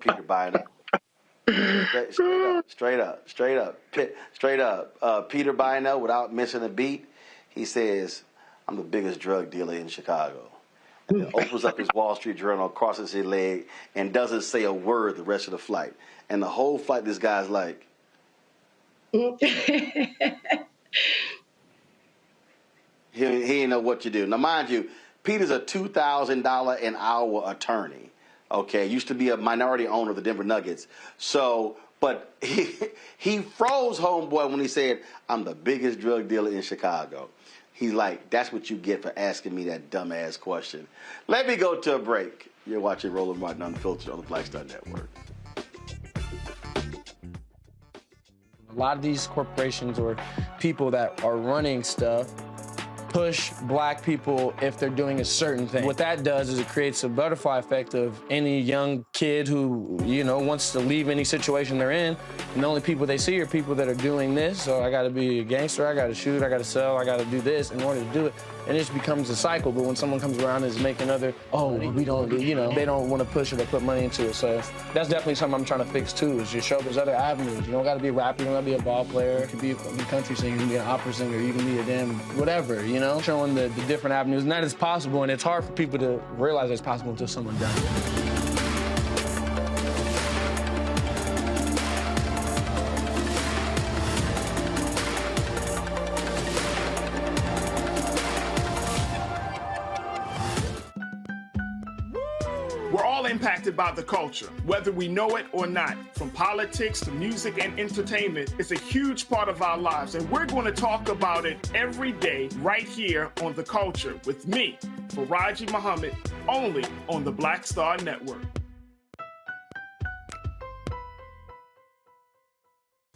S1: Peter Bino. Straight up. Peter Bino, without missing a beat, he says, "I'm the biggest drug dealer in Chicago." And then opens up his Wall Street Journal, crosses his leg, and doesn't say a word the rest of the flight. And the whole flight, this guy's like, He didn't know what to do. Now, mind you, Peter's a $2,000 an hour attorney. Okay, used to be a minority owner of the Denver Nuggets. So, but he froze homeboy when he said, "I'm the biggest drug dealer in Chicago." He's like, "That's what you get for asking me that dumbass question." Let me go to a break. You're watching Roland Martin Unfiltered on the Black Star Network.
S10: A lot of these corporations or people that are running stuff push black people if they're doing a certain thing. What that does is it creates a butterfly effect of any young kid who, you know, wants to leave any situation they're in, and the only people they see are people that are doing this. So I gotta be a gangster, I gotta shoot, I gotta sell, I gotta do this in order to do it. And it just becomes a cycle. But when someone comes around and is making other, we don't do, you know, they don't want to push it or put money into it. So that's definitely something I'm trying to fix too, is just show there's other avenues. You don't gotta be a rapper, you don't gotta be a ball player, you can be a country singer, you can be an opera singer, you can be a damn whatever, you know? Showing the different avenues, and that is possible, and it's hard for people to realize it's possible until someone does it.
S2: We're all impacted by the culture, whether we know it or not. From politics to music and entertainment, it's a huge part of our lives, and we're going to talk about it every day right here on The Culture with me, Faraji Muhammad, only on the Black Star Network.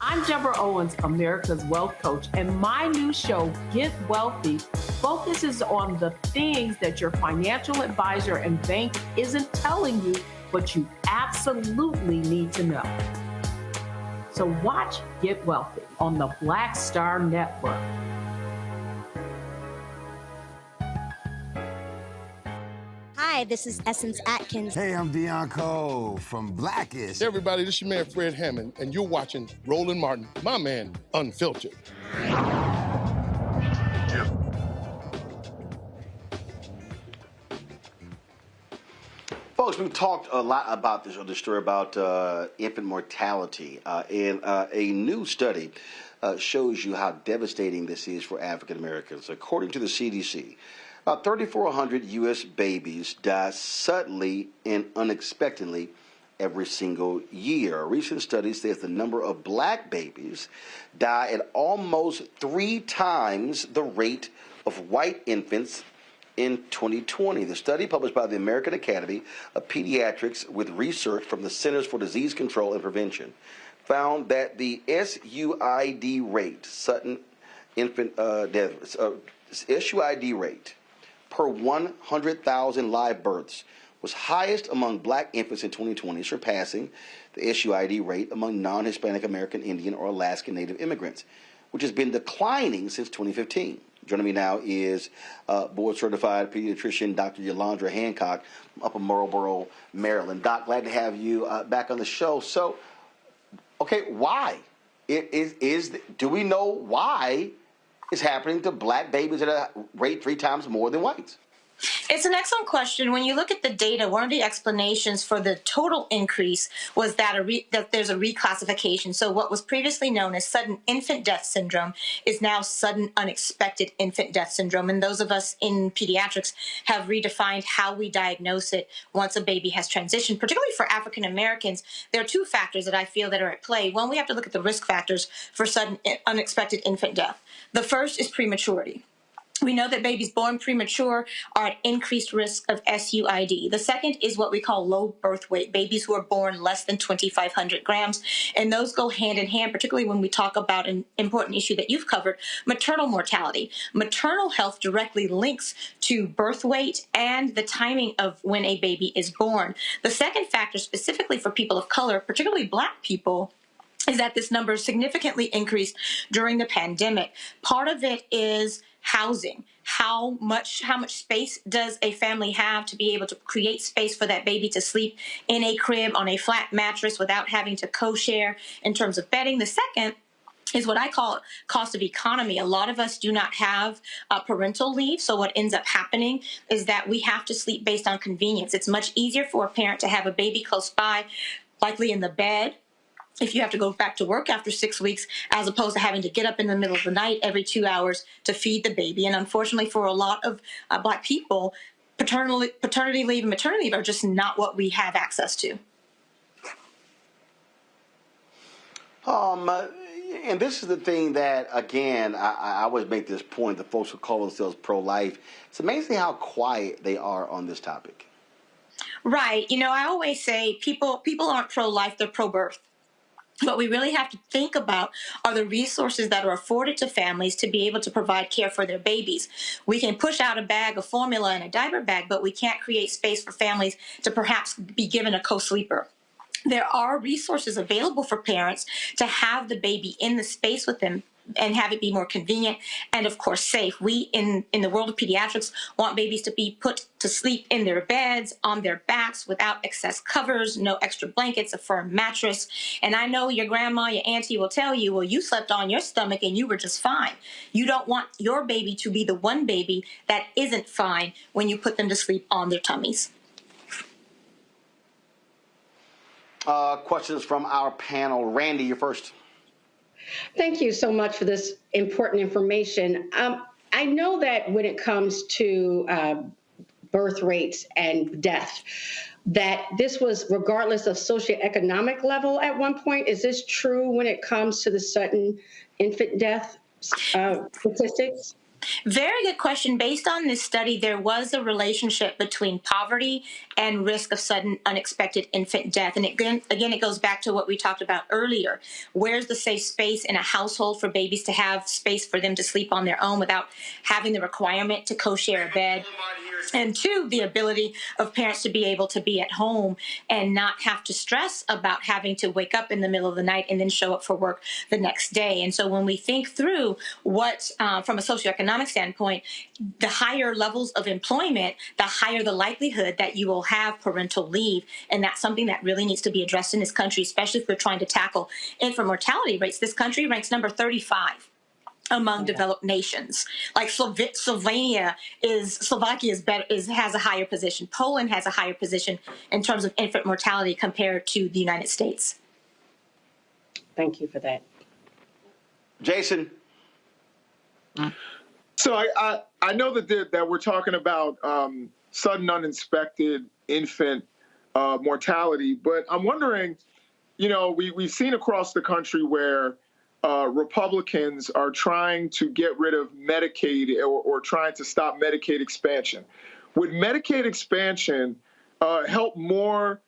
S16: I'm Deborah Owens, America's Wealth Coach, and my new show, Get Wealthy, focuses on the things that your financial advisor and bank isn't telling you, but you absolutely need to know. So watch Get Wealthy on the Black Star Network.
S12: Hi, this is Essence Atkins.
S19: Hey, I'm Deion Cole from Blackish.
S20: Hey, everybody, this is your man, Fred Hammond, and you're watching Roland Martin, my man, Unfiltered.
S1: Folks, we've talked a lot about this story about infant mortality, and a new study shows you how devastating this is for African Americans. According to the CDC, about 3,400 U.S. babies die suddenly and unexpectedly every single year. A recent study says the number of black babies die at almost 3 times the rate of white infants in 2020. The study, published by the American Academy of Pediatrics with research from the Centers for Disease Control and Prevention, found that the SUID rate, sudden infant death, SUID rate per 100,000 live births was highest among black infants in 2020, surpassing the SUID rate among non-Hispanic American, Indian, or Alaskan Native immigrants, which has been declining since 2015. Joining me now is board-certified pediatrician Dr. Yolandra Hancock from Upper Marlboro, Maryland. Doc, glad to have you back on the show. So, okay, why? Do we know why it's happening to black babies at a rate 3 times more than whites?
S12: It's an excellent question. When you look at the data, one of the explanations for the total increase was that there's a reclassification. So what was previously known as sudden infant death syndrome is now sudden unexpected infant death syndrome. And those of us in pediatrics have redefined how we diagnose it once a baby has transitioned. Particularly for African Americans, there are 2 factors that I feel that are at play. One, we have to look at the risk factors for sudden unexpected infant death. The first is prematurity. We know that babies born premature are at increased risk of SUID. The second is what we call low birth weight, babies who are born less than 2,500 grams. And those go hand in hand, particularly when we talk about an important issue that you've covered, maternal mortality. Maternal health directly links to birth weight and the timing of when a baby is born. The second factor, specifically for people of color, particularly black people, is that this number significantly increased during the pandemic. Part of it is housing. How much space does a family have to be able to create space for that baby to sleep in a crib on a flat mattress without having to co-share in terms of bedding? The second is what I call cost of economy. A lot of us do not have parental leave, so what ends up happening is that we have to sleep based on convenience. It's much easier for a parent to have a baby close by, likely in the bed, if you have to go back to work after 6 weeks, as opposed to having to get up in the middle of the night every 2 hours to feed the baby. And unfortunately, for a lot of Black people, paternity leave and maternity leave are just not what we have access to.
S1: And this is the thing that, again, I always make this point, the folks who call themselves pro-life, it's amazing how quiet they are on this topic.
S12: Right. You know, I always say people aren't pro-life, they're pro-birth. What we really have to think about are the resources that are afforded to families to be able to provide care for their babies. We can push out a bag of formula and a diaper bag, but we can't create space for families to perhaps be given a co-sleeper. There are resources available for parents to have the baby in the space with them and have it be more convenient and, of course, safe. We, in the world of pediatrics, want babies to be put to sleep in their beds, on their backs, without excess covers, no extra blankets, a firm mattress. And I know your grandma, your auntie will tell you, well, you slept on your stomach and you were just fine. You don't want your baby to be the one baby that isn't fine when you put them to sleep on their tummies.
S1: Questions from our panel. Randy, you're first.
S26: Thank you so much for this important information. I know that when it comes to birth rates and death, that this was regardless of socioeconomic level at one point. Is this true when it comes to the sudden infant death statistics?
S12: Very good question. Based on this study, there was a relationship between poverty and risk of sudden unexpected infant death. And again, it goes back to what we talked about earlier. Where's the safe space in a household for babies to have space for them to sleep on their own without having the requirement to co-share a bed? And two, the ability of parents to be able to be at home and not have to stress about having to wake up in the middle of the night and then show up for work the next day. And so when we think through what, from a socioeconomic standpoint, the higher levels of employment, the higher the likelihood that you will have parental leave. And that's something that really needs to be addressed in this country, especially if we're trying to tackle infant mortality rates. This country ranks number 35 among developed nations. Like Slovakia has a higher position. Poland has a higher position in terms of infant mortality compared to the United States.
S26: Thank you for that.
S1: Jason.
S8: So I know that we're talking about sudden uninspected infant mortality, but I'm wondering, you know, we've seen across the country where Republicans are trying to get rid of Medicaid or trying to stop Medicaid expansion. Would Medicaid expansion help more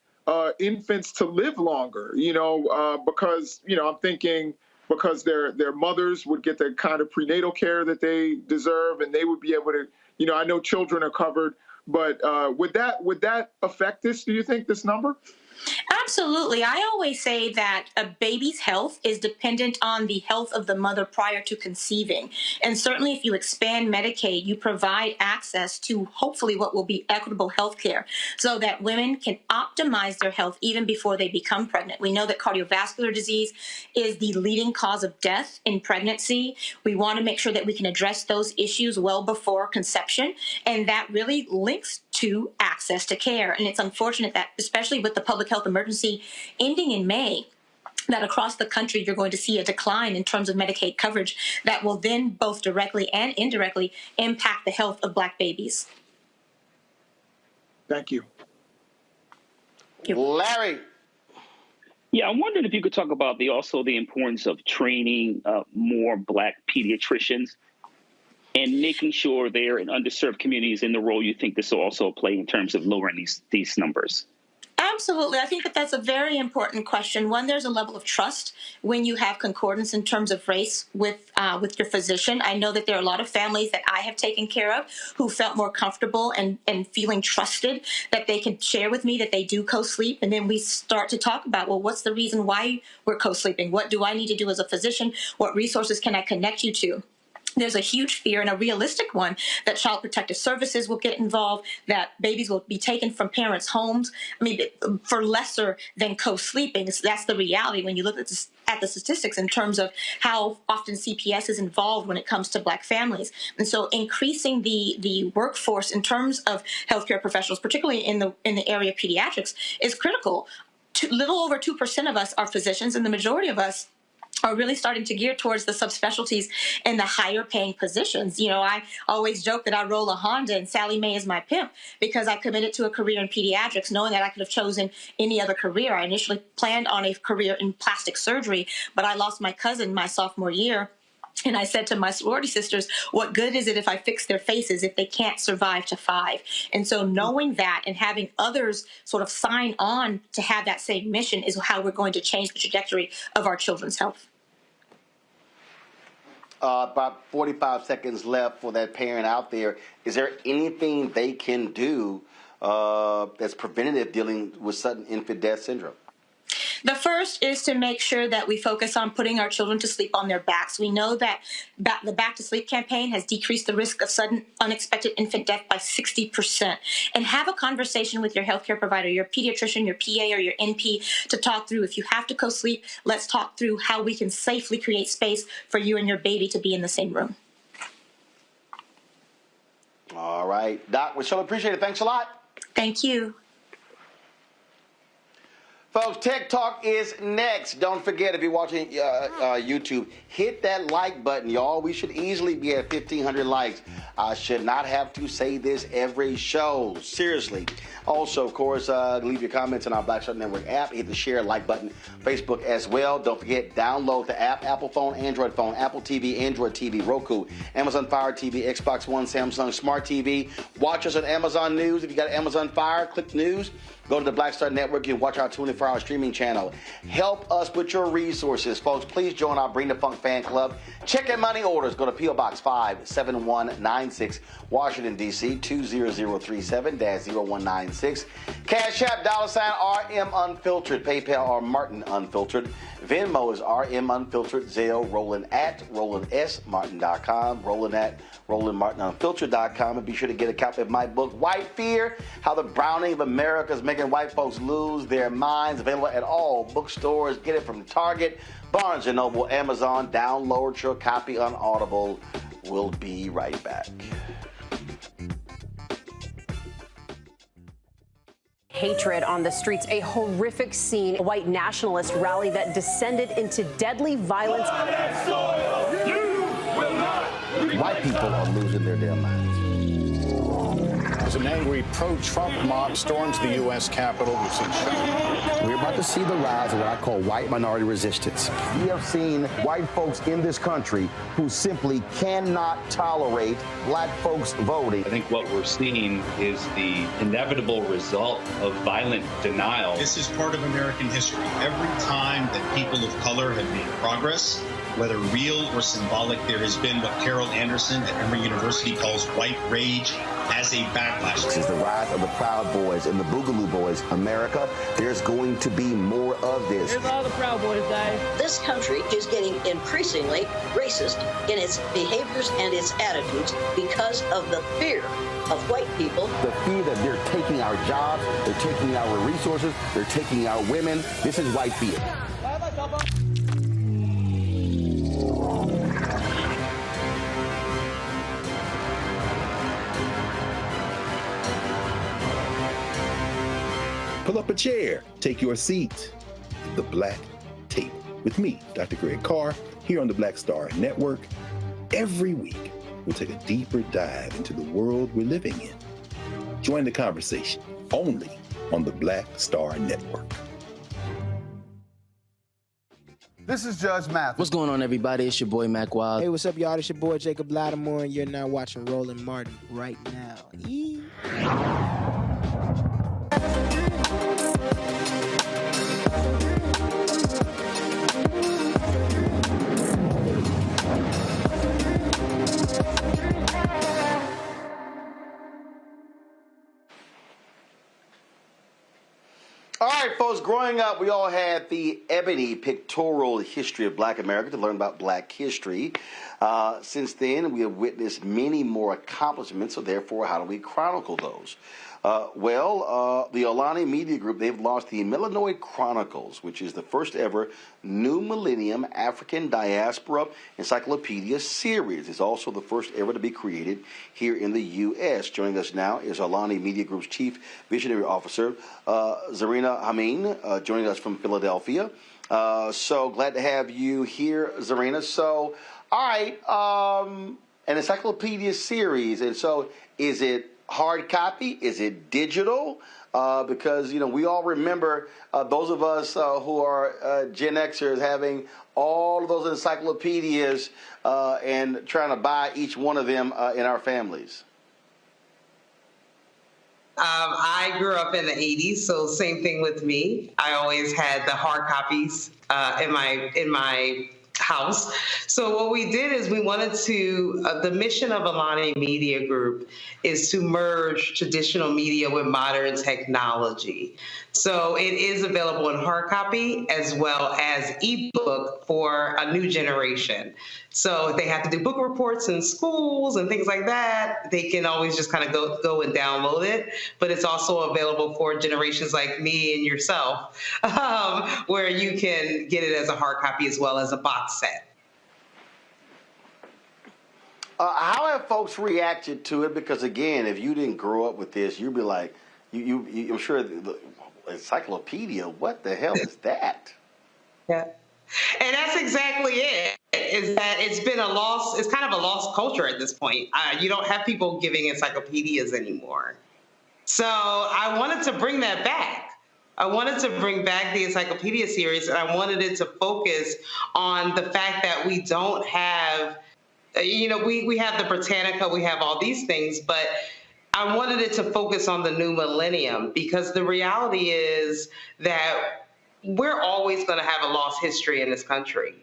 S8: infants to live longer? You know, because, you know, I'm thinking because their mothers would get the kind of prenatal care that they deserve, and they would be able to, you know, I know children are covered, but would that affect this, do you think, this number?
S12: Absolutely. I always say that a baby's health is dependent on the health of the mother prior to conceiving. And certainly if you expand Medicaid, you provide access to hopefully what will be equitable health care so that women can optimize their health even before they become pregnant. We know that cardiovascular disease is the leading cause of death in pregnancy. We want to make sure that we can address those issues well before conception, and that really links to access to care. And it's unfortunate that, especially with the public health emergency ending in May, that across the country you're going to see a decline in terms of Medicaid coverage that will then both directly and indirectly impact the health of Black babies.
S8: Thank you.
S1: Larry.
S3: Yeah, I'm wondering if you could talk about also the importance of training more Black pediatricians and making sure they're in underserved communities in the role you think this will also play in terms of lowering these numbers.
S12: Absolutely. I think that that's a very important question. One, there's a level of trust when you have concordance in terms of race with your physician. I know that there are a lot of families that I have taken care of who felt more comfortable and feeling trusted that they can share with me that they do co-sleep. And then we start to talk about, well, what's the reason why we're co-sleeping? What do I need to do as a physician? What resources can I connect you to? There's a huge fear, and a realistic one, that Child Protective Services will get involved, that babies will be taken from parents' homes, for lesser than co-sleeping. That's the reality when you look at the statistics in terms of how often CPS is involved when it comes to Black families. And so increasing the workforce in terms of healthcare professionals, particularly in the area of pediatrics, is critical. little over 2% of us are physicians, and the majority of us are really starting to gear towards the subspecialties and the higher paying positions. You know, I always joke that I roll a Honda and Sally Mae is my pimp because I committed to a career in pediatrics knowing that I could have chosen any other career. I initially planned on a career in plastic surgery, but I lost my cousin my sophomore year. And I said to my sorority sisters, what good is it if I fix their faces if they can't survive to 5? And so knowing that and having others sort of sign on to have that same mission is how we're going to change the trajectory of our children's health.
S1: About 45 seconds left for that parent out there. Is there anything they can do that's preventative dealing with sudden infant death syndrome?
S12: The first is to make sure that we focus on putting our children to sleep on their backs. We know that the Back to Sleep campaign has decreased the risk of sudden unexpected infant death by 60%. And have a conversation with your healthcare provider, your pediatrician, your PA, or your NP to talk through. If you have to co-sleep, let's talk through how we can safely create space for you and your baby to be in the same room.
S1: All right. Doc, we sure appreciate it. Thanks a lot.
S12: Thank you.
S1: Folks, Tech Talk is next. Don't forget, if you're watching YouTube, hit that like button, y'all. We should easily be at 1,500 likes. I should not have to say this every show. Seriously. Also, of course, leave your comments on our Black Star Network app. Hit the share, like button. Facebook as well. Don't forget, download the app. Apple phone, Android phone, Apple TV, Android TV, Roku, Amazon Fire TV, Xbox One, Samsung Smart TV. Watch us on Amazon News. If you got Amazon Fire, click News. Go to the Black Star Network. You can watch our 24-hour streaming channel. Help us with your resources, folks. Please join our Bring the Funk fan club. Check and money orders. Go to P.O. Box 57196, Washington, D.C. 20037-0196. Cash App, $RM Unfiltered. PayPal or Martin Unfiltered. Venmo is RM Unfiltered. Zelle, Roland at RolandSMartin.com. Roland at RolandMartinUnfiltered.com. And be sure to get a copy of my book, White Fear, How the Browning of America is Making White Folks Lose Their Minds. Available at all bookstores. Get it from Target, Barnes & Noble, Amazon. Download your copy on Audible. We'll be right back.
S6: Hatred on the streets, a horrific scene, a white nationalist rally that descended into deadly violence.
S1: White people are losing their damn minds.
S13: As an angry pro-Trump mob storms the U.S. Capitol, we've seen shooting.
S1: We're about to see the rise of what I call white minority resistance. We have seen white folks in this country who simply cannot tolerate black folks voting.
S14: I think what we're seeing is the inevitable result of violent denial.
S23: This is part of American history. Every time that people of color have made progress, whether real or symbolic, there has been what Carol Anderson at Emory University calls white rage as a backlash.
S1: This is the rise of the Proud Boys and the Boogaloo Boys. America, there's going to be more of this.
S24: Here's all the Proud Boys, guys.
S25: This country is getting increasingly racist in its behaviors and its attitudes because of the fear of white people.
S1: The fear that they're taking our jobs, they're taking our resources, they're taking our women. This is white fear.
S5: Pull up a chair, take your seat. The Black Tape with me, Dr. Greg Carr, here on the Black Star Network. Every week, we'll take a deeper dive into the world we're living in. Join the conversation only on the Black Star Network.
S27: This is Judge Mathis.
S28: What's going on, everybody? It's your boy, Mac Wild.
S29: Hey, what's up, y'all? It's your boy, Jacob Lattimore, and you're now watching Roland Martin right now.
S1: All right, folks, growing up, we all had the ebony pictorial history of black America to learn about black history. Since then, we have witnessed many more accomplishments, so therefore, how do we chronicle those? The Alani Media Group, they've launched the Illinois Chronicles, which is the first ever New Millennium African Diaspora Encyclopedia series. It's also the first ever to be created here in the U.S. Joining us now is Alani Media Group's Chief Visionary Officer, Zarina Hameen, joining us from Philadelphia. So glad to have you here, Zarina. So, all right, an encyclopedia series. And so is it hard copy? Is it digital? Because, we all remember those of us who are Gen Xers having all of those encyclopedias and trying to buy each one of them in our families.
S4: I grew up in the 80s, so same thing with me. I always had the hard copies in my house. So what we did is we wanted to, the mission of Alani Media Group is to merge traditional media with modern technology. So it is available in hard copy as well as ebook for a new generation. So if they have to do book reports in schools and things like that, they can always just kind of go and download it. But it's also available for generations like me and yourself, where you can get it as a hard copy as well as a box set.
S1: How have folks reacted to it? Because again, if you didn't grow up with this, you'd be like, I'm sure the encyclopedia, what the hell is that?
S4: Yeah. And that's exactly it, is that it's been a loss, it's kind of a lost culture at this point. You don't have people giving encyclopedias anymore. So I wanted to bring that back. I wanted to bring back the encyclopedia series, and I wanted it to focus on the fact that we don't have, we have the Britannica, we have all these things, but I wanted it to focus on the new millennium, because the reality is that we're always going to have a lost history in this country.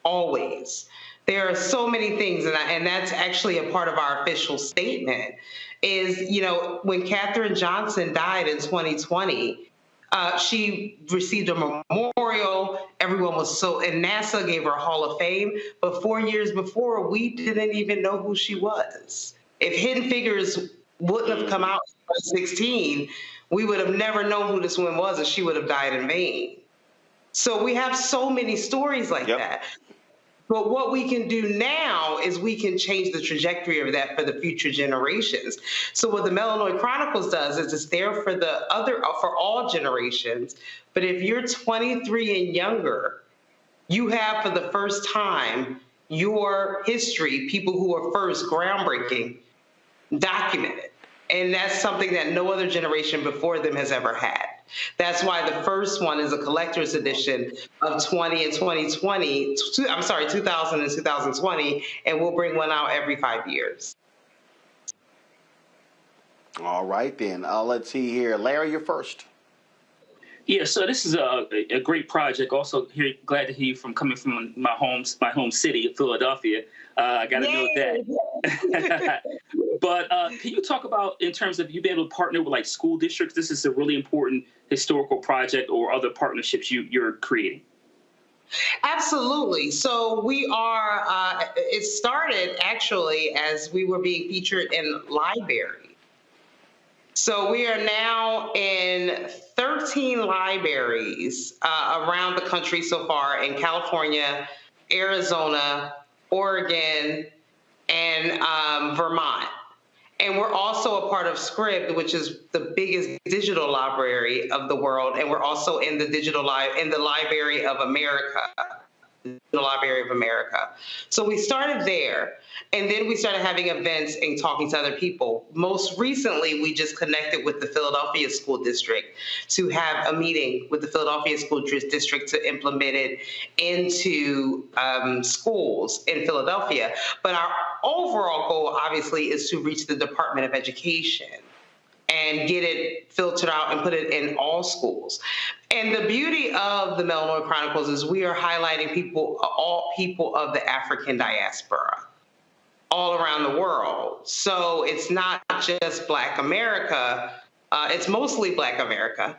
S4: Always. There are so many things, and that's actually a part of our official statement, is, when Katherine Johnson died in 2020, she received a memorial. Everyone was and NASA gave her a Hall of Fame. But 4 years before, we didn't even know who she was. If Hidden Figures wouldn't have come out in 2016, we would have never known who this woman was, and she would have died in vain. So we have so many stories like that. But what we can do now is we can change the trajectory of that for the future generations. So what the Illinois Chronicles does is it's there for all generations. But if you're 23 and younger, you have for the first time your history, people who are first groundbreaking, documented. And that's something that no other generation before them has ever had. That's why the first one is a collector's edition of 20 and 2020, 2000 and 2020, and we'll bring one out every 5 years.
S1: All right, then. Let's see here. Larry, you're first.
S3: Yeah, so this is a great project. Also, glad to hear you coming from my home city of Philadelphia. I got to note that. But can you talk about, in terms of you being able to partner with like school districts? This is a really important historical project, or other partnerships you're creating.
S4: Absolutely. So we are, it started actually as we were being featured in libraries. So we are now in 13 libraries around the country so far, in California, Arizona, Oregon, and Vermont. And we're also a part of Scribd, which is the biggest digital library of the world. And we're also in the Library of America. The Library of America. So we started there, and then we started having events and talking to other people. Most recently, we just connected with the Philadelphia School District to have a meeting with the Philadelphia School District to implement it into schools in Philadelphia. But our overall goal, obviously, is to reach the Department of Education and get it filtered out and put it in all schools. And the beauty of the Illinois Chronicles is we are highlighting all people of the African diaspora all around the world. So it's not just Black America, it's mostly Black America,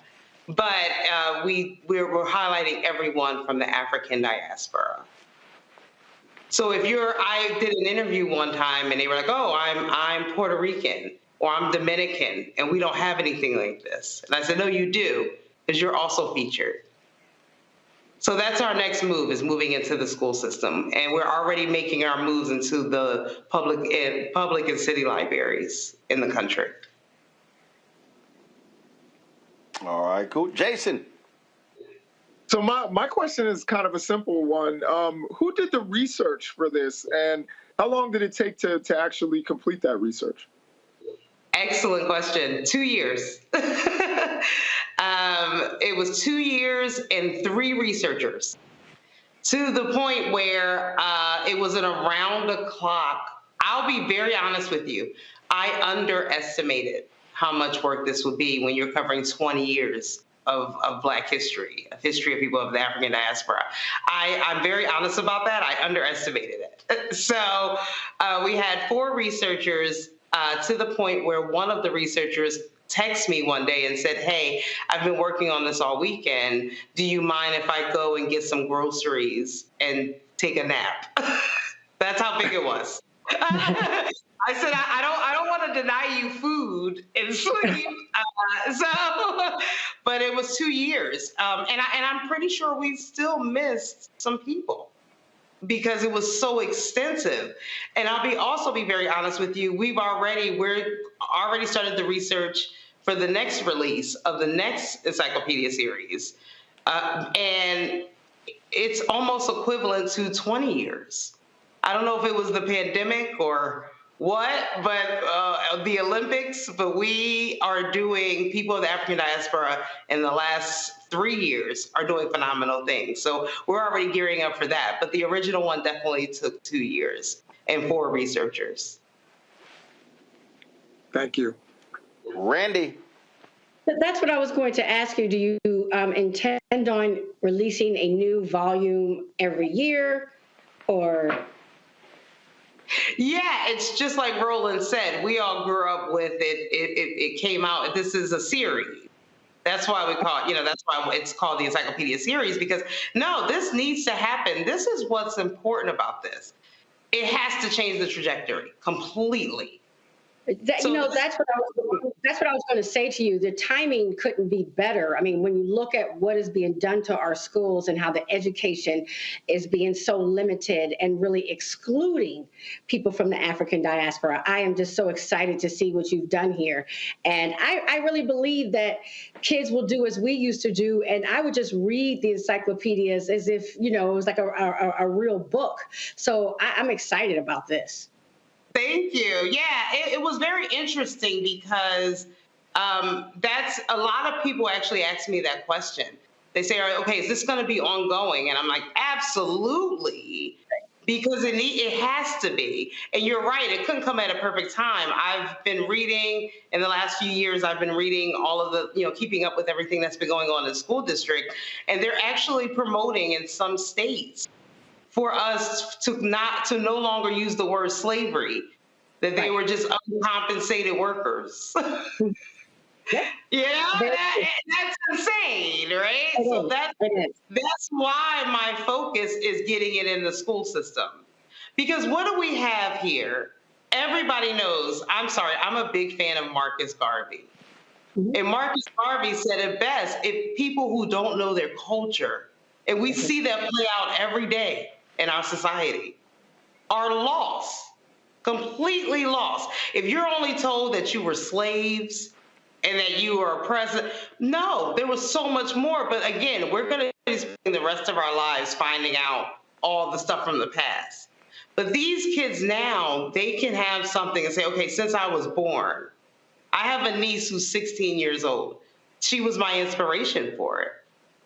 S4: but we're highlighting everyone from the African diaspora. So I did an interview one time and they were like, oh, I'm Puerto Rican, or I'm Dominican and we don't have anything like this. And I said, no, you do, because you're also featured. So that's our next move, is moving into the school system. And we're already making our moves into the public and city libraries in the country.
S1: All right, cool. Jason.
S8: So my question is kind of a simple one. Who did the research for this, and how long did it take to actually complete that research?
S4: Excellent question. 2 years. It was 2 years and 3 researchers, to the point where it was an around the clock. I'll be very honest with you. I underestimated how much work this would be when you're covering 20 years of Black history, a history of people of the African diaspora. I'm very honest about that. I underestimated it. So we had 4 researchers, to the point where one of the researchers texted me one day and said, hey, I've been working on this all weekend. Do you mind if I go and get some groceries and take a nap? That's how big it was. I said, I don't want to deny you food and sleep. But it was 2 years. And I'm pretty sure we still missed some people because it was so extensive. And I'll also be very honest with you. We're already started the research for the next release of the next encyclopedia series. And it's almost equivalent to 20 years. I don't know if it was the pandemic or what, but the Olympics, but we are doing, people of the African diaspora in the last 3 years are doing phenomenal things. So we're already gearing up for that. But the original one definitely took 2 years and 4 researchers.
S8: Thank you.
S1: Randy.
S26: That's what I was going to ask you. Do you intend on releasing a new volume every year, or?
S4: Yeah, it's just like Roland said. We all grew up with it. It came out. This is a series. That's why we call it, that's why it's called the Encyclopedia Series, because no, this needs to happen. This is what's important about this. It has to change the trajectory completely.
S26: That's what I was going to say to you. The timing couldn't be better. I mean, when you look at what is being done to our schools and how the education is being so limited and really excluding people from the African diaspora, I am just so excited to see what you've done here. And I really believe that kids will do as we used to do. And I would just read the encyclopedias as if, it was like a real book. So I'm excited about this.
S4: Thank you. Yeah, it was very interesting because that's a lot of people actually ask me that question. They say, okay, is this going to be ongoing? And I'm like, absolutely, because it has to be. And you're right, it couldn't come at a perfect time. I've been reading in the last few years, I've been reading all of the, keeping up with everything that's been going on in the school district. And they're actually promoting in some states for us to no longer use the word slavery, that they were just uncompensated workers. That's insane, right? So that's why my focus is getting it in the school system. Because what do we have here? Everybody knows, I'm a big fan of Marcus Garvey. And Marcus Garvey said it best, if people who don't know their culture, and we see that play out every day in our society, are lost, completely lost. If you're only told that you were slaves and that you were oppressed, no, there was so much more. But again, we're going to be spending the rest of our lives finding out all the stuff from the past. But these kids now, they can have something and say, okay, since I was born, I have a niece who's 16 years old. She was my inspiration for it.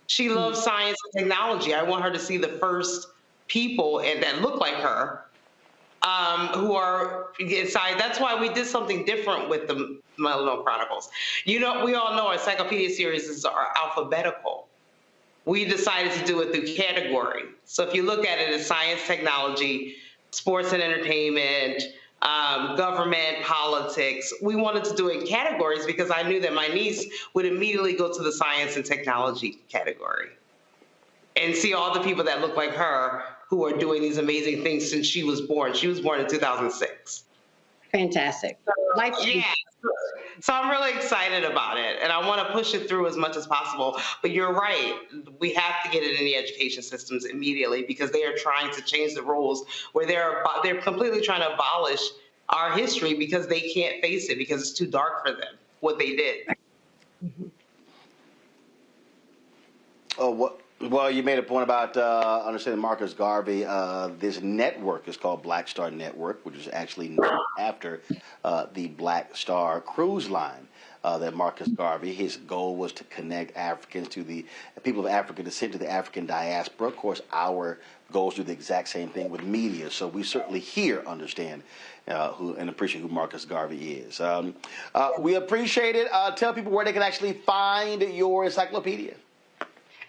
S4: She loves science and technology. I want her to see the first people that look like her who are inside. That's why we did something different with the Melanoma Chronicles. We all know our encyclopedia series are alphabetical. We decided to do it through category. So if you look at it as science, technology, sports and entertainment, government, politics, we wanted to do it in categories because I knew that my niece would immediately go to the science and technology category and see all the people that look like her who are doing these amazing things since she was born. She was born in 2006.
S26: Fantastic.
S4: So I'm really excited about it, and I want to push it through as much as possible. But you're right. We have to get it in the education systems immediately because they are trying to change the rules where they're completely trying to abolish our history because they can't face it because it's too dark for them, what they did.
S1: Well, you made a point about understanding Marcus Garvey. This network is called Black Star Network, which is actually named after the Black Star cruise line that Marcus Garvey, his goal was to connect Africans to the people of African descent to the African diaspora. Of course, our goals do the exact same thing with media. So we certainly here understand who and appreciate who Marcus Garvey is. We appreciate it. Tell people where they can actually find your encyclopedia.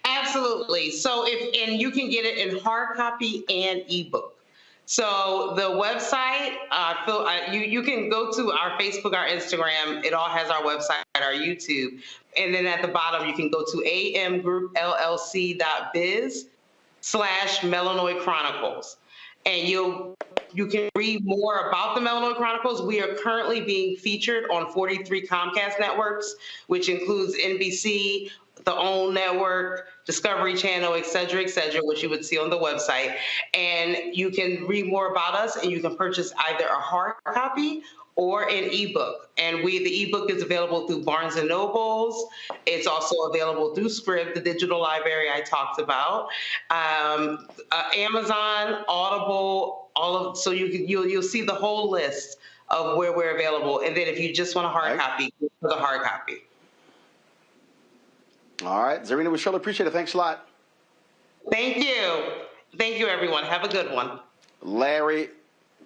S4: Absolutely. So and you can get it in hard copy and ebook. So the website, you can go to our Facebook, our Instagram. It all has our website, our YouTube. And then at the bottom, you can go to amgroupllc.biz/Melanoid Chronicles. And you can read more about the Melanoid Chronicles. We are currently being featured on 43 Comcast networks, which includes NBC, the OWN network, Discovery Channel, et cetera, which you would see on the website. And you can read more about us, and you can purchase either a hard copy or an ebook. And the ebook is available through Barnes & Nobles. It's also available through Scribd, the digital library I talked about, Amazon, Audible, so you'll see the whole list of where we're available. And then if you just want a hard copy, for the hard copy.
S1: All right, Zarina, we surely appreciate it. Thanks a lot.
S4: Thank you. Thank you, everyone. Have a good one.
S1: Larry,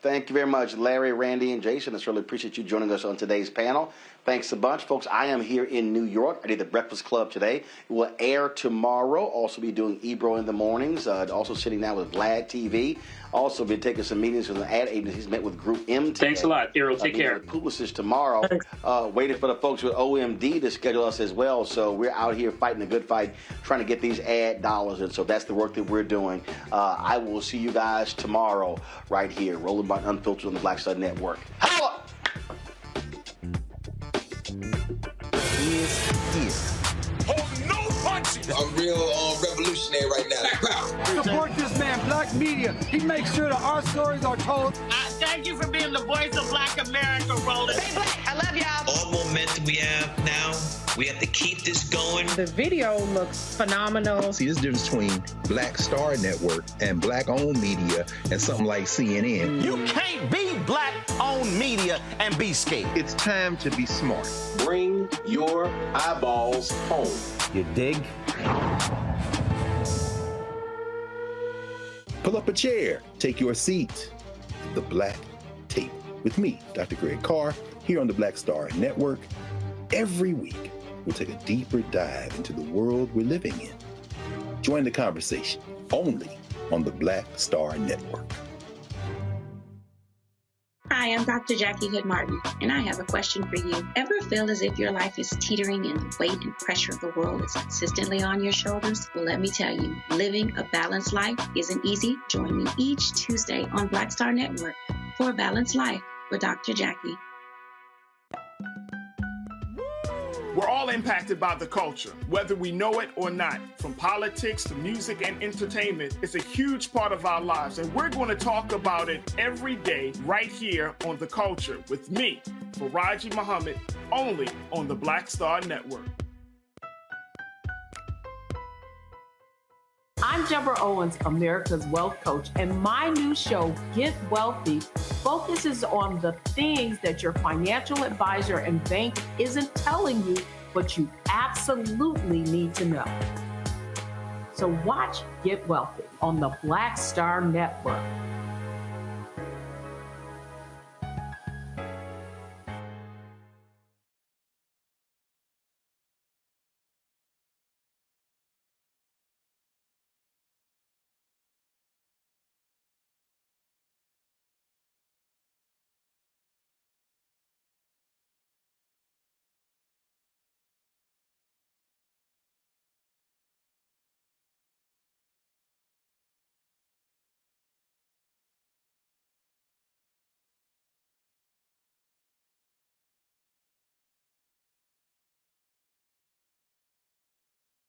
S1: thank you very much. Larry, Randy, and Jason, I certainly appreciate you joining us on today's panel. Thanks a bunch. Folks, I am here in New York. I did the Breakfast Club today. It will air tomorrow. Also be doing Ebro in the mornings. Also sitting down with Vlad TV. Also been taking some meetings with the ad agencies. Met with Group M today.
S3: Thanks a lot, Errol. Take care.
S1: Publicist tomorrow. Waiting for the folks with OMD to schedule us as well. So we're out here fighting a good fight, trying to get these ad dollars. And so that's the work that we're doing. I will see you guys tomorrow right here. Roland Martin Unfiltered on the Black Star Network. Holla!
S7: I'm real revolutionary right now.
S9: Support this man, Black Media. He makes sure that our stories are told.
S11: Thank you for being the voice of Black America, Roland.
S9: Stay black. I love y'all.
S11: All momentum we have now, we have to keep this going.
S15: The video looks phenomenal.
S5: See, this difference between Black Star Network and Black-owned media and something like CNN.
S9: You can't be Black-owned media and be scared.
S5: It's time to be smart.
S9: Bring your eyeballs home.
S5: You dig? Pull up a chair. Take your seat. The Black Tape with me, Dr. Greg Carr, here on the Black Star Network. Every week, we'll take a deeper dive into the world we're living in. Join the conversation only on the Black Star Network.
S17: Hi, I'm Dr. Jackie Hood Martin, and I have a question for you. Ever feel as if your life is teetering and the weight and pressure of the world is consistently on your shoulders? Well, let me tell you, living a balanced life isn't easy. Join me each Tuesday on Black Star Network for A Balanced Life with Dr. Jackie.
S2: We're all impacted by the culture, whether we know it or not. From politics to music and entertainment, it's a huge part of our lives, and we're going to talk about it every day right here on The Culture with me, Faraji Muhammad, only on the Black Star Network.
S16: I'm Deborah Owens, America's Wealth Coach, and my new show, Get Wealthy, focuses on the things that your financial advisor and bank isn't telling you, but you absolutely need to know. So watch Get Wealthy on the Black Star Network.